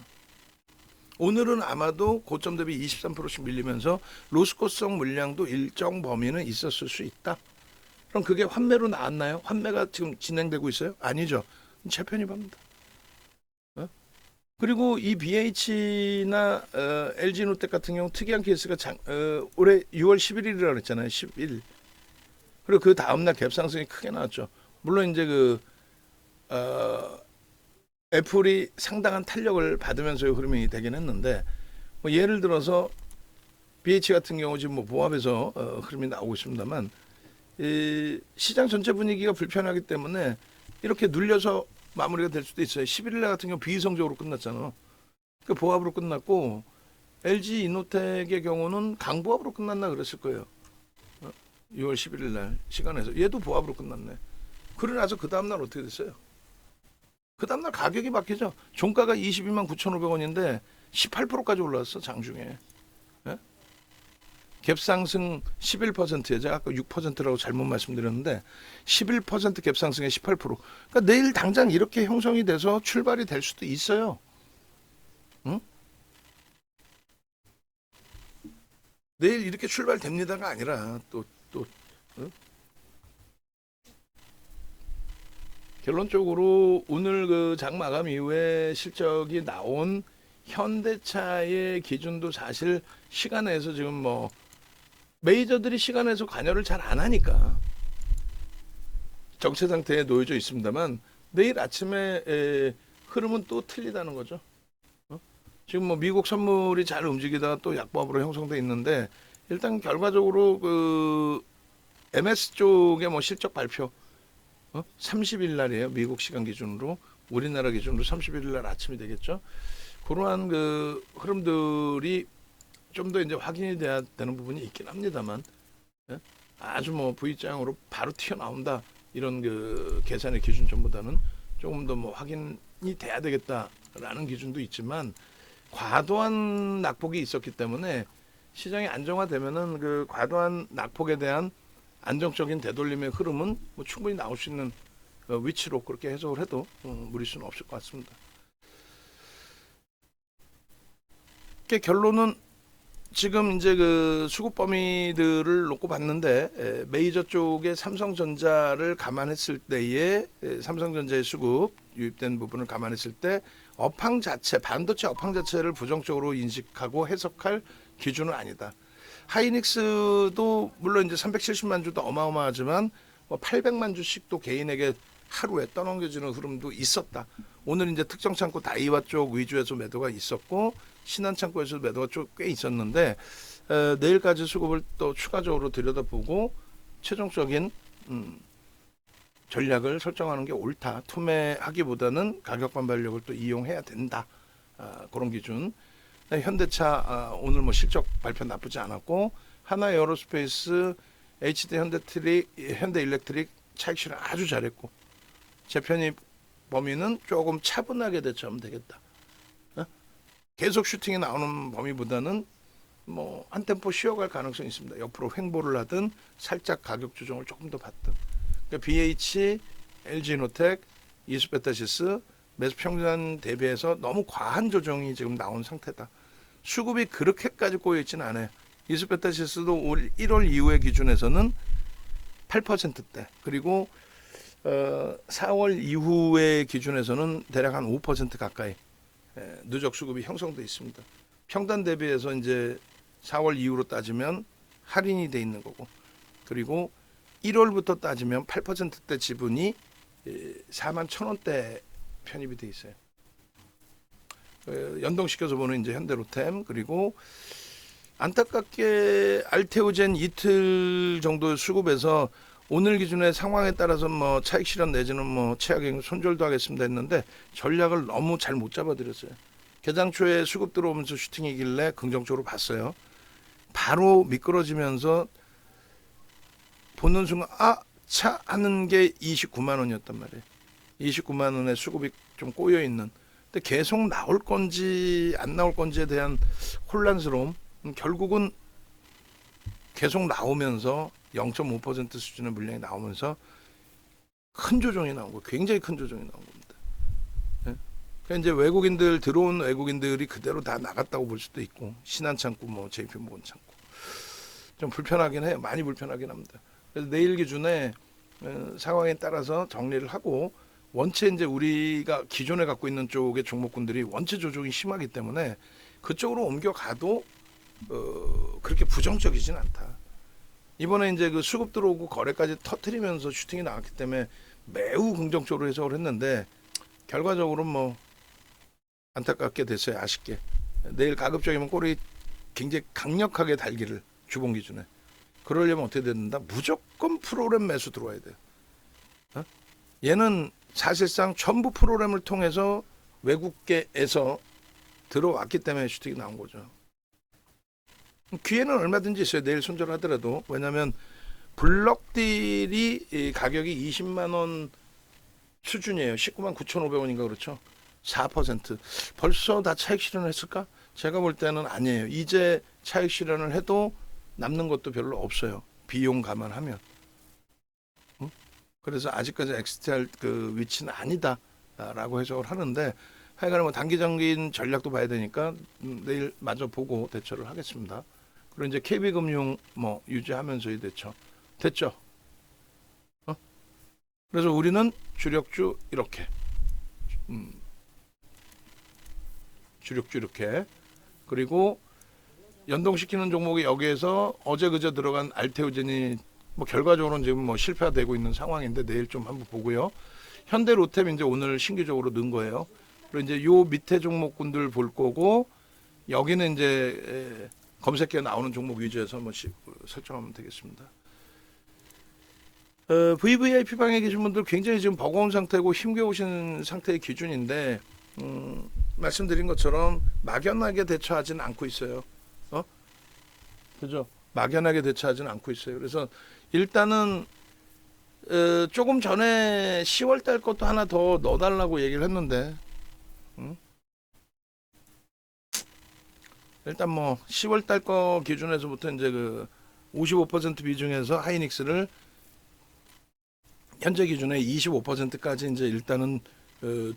오늘은 아마도 고점 대비 23%씩 밀리면서 로스코성 물량도 일정 범위는 있었을 수 있다. 그럼 그게 환매로 나왔나요? 환매가 지금 진행되고 있어요? 아니죠. 재편입합니다. 그리고 이 BH나 LG노텍 같은 경우 특이한 케이스가 올해 6월 11일이라고 그랬잖아요. 10일. 그리고 그 다음날 갭 상승이 크게 나왔죠. 물론 이제 애플이 상당한 탄력을 받으면서의 흐름이 되긴 했는데 뭐 예를 들어서 BH 같은 경우 지금 뭐 보합에서 흐름이 나오고 있습니다만 이 시장 전체 분위기가 불편하기 때문에 이렇게 눌려서 마무리가 될 수도 있어요. 11일 날 같은 경우 비이성적으로 끝났잖아. 그 보합으로 끝났고 LG 이노텍의 경우는 강보합으로 끝났나 그랬을 거예요. 6월 11일 날 시간에서 얘도 보합으로 끝났네. 그러고 나서 그 다음날 어떻게 됐어요? 그 다음날 가격이 바뀌죠. 종가가 22만 9,500원인데 18%까지 올라왔어 장중에. 예? 갭상승 11%예요. 제가 아까 6%라고 잘못 말씀드렸는데 11% 갭상승에 18%. 그러니까 내일 당장 이렇게 형성이 돼서 출발이 될 수도 있어요. 응? 내일 이렇게 출발됩니다가 아니라 또 응? 결론적으로 오늘 그 장 마감 이후에 실적이 나온 현대차의 기준도 사실 시간에서 지금 뭐 메이저들이 시간에서 관여를 잘 안 하니까 정체 상태에 놓여져 있습니다만 내일 아침에 흐름은 또 틀리다는 거죠. 어? 지금 뭐 미국 선물이 잘 움직이다가 또 약보합으로 형성돼 있는데 일단 결과적으로 그 MS 쪽의 뭐 실적 발표 30일 날이에요. 미국 시간 기준으로 우리나라 기준으로 30일 날 아침이 되겠죠. 그러한 그 흐름들이 좀 더 이제 확인이 돼야 되는 부분이 있긴 합니다만 예? 아주 뭐 V장으로 바로 튀어나온다 이런 그 계산의 기준점보다는 조금 더 뭐 확인이 돼야 되겠다라는 기준도 있지만 과도한 낙폭이 있었기 때문에 시장이 안정화되면은 그 과도한 낙폭에 대한 안정적인 되돌림의 흐름은 뭐 충분히 나올 수 있는 위치로 그렇게 해석을 해도 무리수는 없을 것 같습니다. 결론은 지금 이제 그 수급 범위들을 놓고 봤는데 메이저 쪽에 삼성전자를 감안했을 때에 삼성전자의 수급 유입된 부분을 감안했을 때 업황 자체 반도체 업황 자체를 부정적으로 인식하고 해석할 기준은 아니다. 하이닉스도 물론 이제 370만 주도 어마어마하지만 뭐 800만 주씩도 개인에게 하루에 떠넘겨지는 흐름도 있었다. 오늘 이제 특정 창고 다이와 쪽 위주에서 매도가 있었고 신한 창고에서 매도가 좀 꽤 있었는데 내일까지 수급을 또 추가적으로 들여다보고 최종적인 전략을 설정하는 게 옳다. 투매하기보다는 가격 반발력을 또 이용해야 된다. 그런 기준. 현대차 오늘 뭐 실적 발표 나쁘지 않았고 하나 에어로스페이스, HD 현대일렉트릭 차익 실현 아주 잘했고 재편입 범위는 조금 차분하게 대처하면 되겠다. 계속 슈팅이 나오는 범위보다는 뭐 한 템포 쉬어갈 가능성이 있습니다. 옆으로 횡보를 하든 살짝 가격 조정을 조금 더 받든. 그러니까 BH, LG노텍, 이수베타시스 매수 평균 대비해서 너무 과한 조정이 지금 나온 상태다. 수급이 그렇게까지 꼬여 있지는 않아요. 이수베타시스도 올 1월 이후의 기준에서는 8%대 그리고 4월 이후의 기준에서는 대략 한 5% 가까이 누적 수급이 형성돼 있습니다. 평단 대비해서 이제 4월 이후로 따지면 할인이 돼 있는 거고 그리고 1월부터 따지면 8%대 지분이 4만 1,000원대 편입이 돼 있어요. 연동시켜서 보는 이제 현대로템 그리고 안타깝게 알테오젠 이틀 정도 수급에서 오늘 기준의 상황에 따라서 뭐 차익 실현 내지는 뭐 최악의 손절도 하겠습니다 했는데 전략을 너무 잘 못 잡아드렸어요. 개장 초에 수급 들어오면서 슈팅이길래 긍정적으로 봤어요. 바로 미끄러지면서 보는 순간 차 하는 게 29만 원이었단 말이에요. 29만 원의 수급이 좀 꼬여 있는. 근데 계속 나올 건지 안 나올 건지에 대한 혼란스러움. 결국은 계속 나오면서 0.5% 수준의 물량이 나오면서 큰 조정이 나온 거, 굉장히 큰 조정이 나온 겁니다. 네? 그러니까 이제 들어온 외국인들이 그대로 다 나갔다고 볼 수도 있고 신한 창고, 뭐 JP모건 창고 좀 불편하긴 해요. 많이 불편하긴 합니다. 그래서 내일 기준에 상황에 따라서 정리를 하고 원체 이제 우리가 기존에 갖고 있는 쪽의 종목군들이 원체 조정이 심하기 때문에 그쪽으로 옮겨가도 그렇게 부정적이진 않다. 이번에 이제 그 수급 들어오고 거래까지 터트리면서 슈팅이 나왔기 때문에 매우 긍정적으로 해석을 했는데 결과적으로 뭐 안타깝게 됐어요. 아쉽게. 내일 가급적이면 꼬리 굉장히 강력하게 달기를 주봉 기준에. 그러려면 어떻게 된다? 무조건 프로그램 매수 들어와야 돼요. 얘는 사실상 전부 프로그램을 통해서 외국계에서 들어왔기 때문에 슈팅이 나온 거죠. 기회는 얼마든지 있어요. 내일 손절하더라도. 왜냐하면 블럭딜이 가격이 20만 원 수준이에요. 19만 9,500원인가 그렇죠. 4% 벌써 다 차익 실현을 했을까? 제가 볼 때는 아니에요. 이제 차익 실현을 해도 남는 것도 별로 없어요. 비용 감안하면. 응? 그래서 아직까지 엑스트할 그 위치는 아니다라고 해석을 하는데 하여간 뭐 단기적인 전략도 봐야 되니까 내일 마저 보고 대처를 하겠습니다. 그리고 이제 KB금융 뭐 유지하면서의 대처 됐죠. 어? 그래서 우리는 주력주 이렇게 주력주 이렇게 그리고 연동시키는 종목이 여기에서 어제 그제 들어간 알테오젠이 뭐 결과적으로는 지금 뭐 실패되고 있는 상황인데 내일 좀 한번 보고요. 현대로템 이제 오늘 신규적으로 넣은 거예요. 그리고 이제 요 밑에 종목군들 볼 거고 여기는 이제 검색기에 나오는 종목 위주에서 한번 설정하면 되겠습니다. VVIP 방에 계신 분들 굉장히 지금 버거운 상태고 힘겨우신 상태의 기준인데 말씀드린 것처럼 막연하게 대처하지는 않고 있어요. 그죠? 막연하게 대처하지는 않고 있어요. 그래서 일단은 조금 전에 10월 달 것도 하나 더 넣어달라고 얘기를 했는데 일단 뭐 10월 달 거 기준에서부터 이제 그 55% 비중에서 하이닉스를 현재 기준에 25%까지 이제 일단은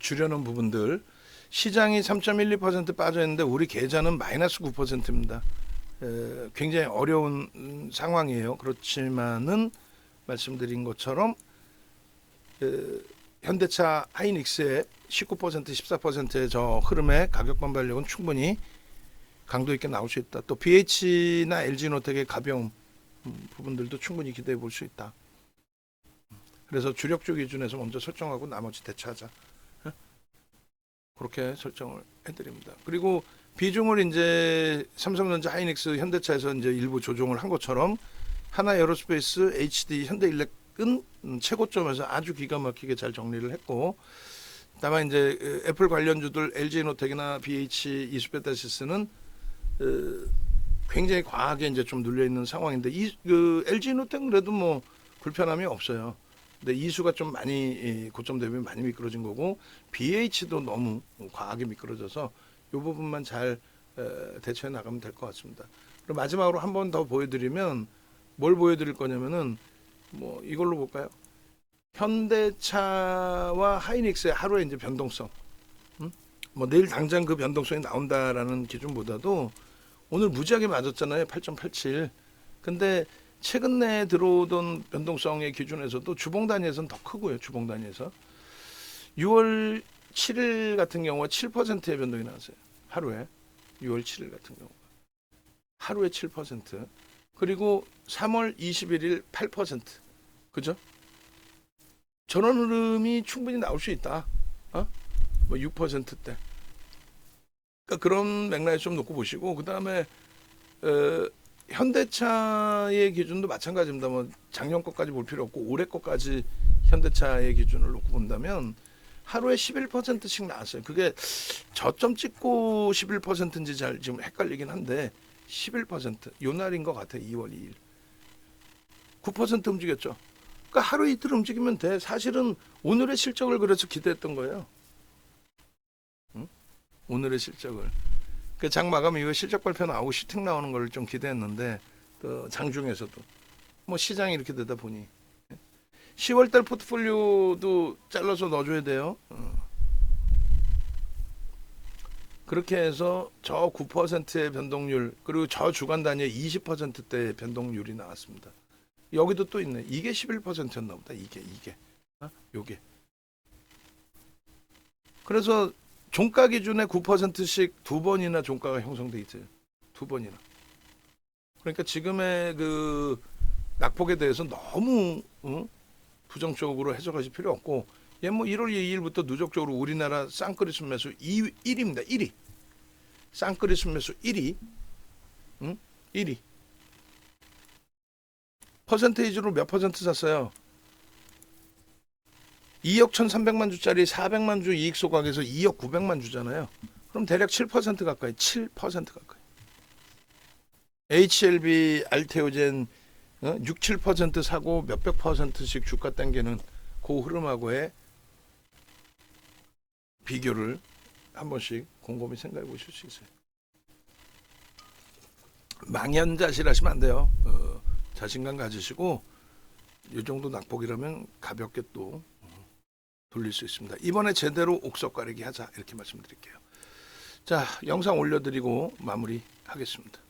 줄여놓은 부분들 시장이 3.12% 빠져 있는데 우리 계좌는 마이너스 9%입니다. 굉장히 어려운 상황이에요. 그렇지만은 말씀드린 것처럼 현대차 하이닉스의 19% 14%의 저 흐름의 가격 반발력은 충분히 강도 있게 나올 수 있다. 또 BH나 LG노텍의 가벼운 부분들도 충분히 기대해 볼 수 있다. 그래서 주력주 기준에서 먼저 설정하고 나머지 대처하자. 그렇게 설정을 해드립니다. 그리고 비중을 이제 삼성전자, 하이닉스, 현대차에서 이제 일부 조정을 한 것처럼 하나 에어로스페이스, HD, 현대일렉은 최고점에서 아주 기가 막히게 잘 정리를 했고, 다만 이제 애플 관련주들 LG노텍이나 BH, 이수베타시스는 굉장히 과하게 이제 좀 눌려 있는 상황인데 LG노텍은 그래도 뭐 불편함이 없어요. 근데 이수가 좀 많이 고점 대비 많이 미끄러진 거고 BH도 너무 과하게 미끄러져서 이 부분만 잘 대처해 나가면 될 것 같습니다. 그리고 마지막으로 한 번 더 보여드리면 뭘 보여드릴 거냐면은 뭐 이걸로 볼까요? 현대차와 하이닉스의 하루의 이제 변동성. 뭐 내일 당장 그 변동성이 나온다라는 기준보다도 오늘 무지하게 맞았잖아요. 8.87. 근데 최근 내에 들어오던 변동성의 기준에서도 주봉 단위에서는 더 크고요. 주봉 단위에서 6월 7일 같은 경우가 7%의 변동이 나왔어요. 하루에 6월 7일 같은 경우 하루에 7%. 그리고 3월 21일 8%. 그죠? 전원 흐름이 충분히 나올 수 있다. 뭐 6%대. 그러니까 그런 맥락에 좀 놓고 보시고 그다음에 현대차의 기준도 마찬가지입니다. 뭐 작년 것까지 볼 필요 없고 올해 것까지 현대차의 기준을 놓고 본다면 하루에 11%씩 나왔어요. 그게 저점 찍고 11%인지 잘 지금 헷갈리긴 한데 11%요 날인 것 같아요. 2월 2일 9% 움직였죠. 그러니까 하루 이틀 움직이면 돼. 사실은 오늘의 실적을 그래서 기대했던 거예요. 오늘의 실적을. 그 장 마감 이후에 실적 발표 나오고 시팅 나오는 걸 좀 기대했는데 또 장중에서도 뭐 시장이 이렇게 되다 보니 10월달 포트폴리오도 잘라서 넣어줘야 돼요. 그렇게 해서 저 9%의 변동률 그리고 저 주간 단위의 20%대의 변동률이 나왔습니다. 여기도 또 있네. 이게 11%였나 보다. 이게 요게. 그래서 종가 기준에 9%씩 두 번이나 종가가 형성돼 있어요. 두 번이나. 그러니까 지금의 그 낙폭에 대해서 너무 부정적으로 해석하실 필요 없고 얘 뭐 1월 2일부터 누적적으로 우리나라 쌍크리스 매수 1위입니다. 1위. 쌍크리스 매수 1위. 1위. 퍼센테이지로 몇 퍼센트 샀어요? 2억 1,300만 주짜리 400만 주 이익 소각에서 2억 900만 주잖아요. 그럼 대략 7% 가까이, 7% 가까이. HLB, 알테오젠 6, 7% 사고 몇백 퍼센트씩 주가 당기는 그 흐름하고의 비교를 한 번씩 곰곰이 생각해 보실 수 있어요. 망연자실하시면 안 돼요. 자신감 가지시고 이 정도 낙폭이라면 가볍게 또 돌릴 수 있습니다. 이번에 제대로 옥석 가리기 하자 이렇게 말씀드릴게요. 자, 영상 올려드리고 마무리하겠습니다.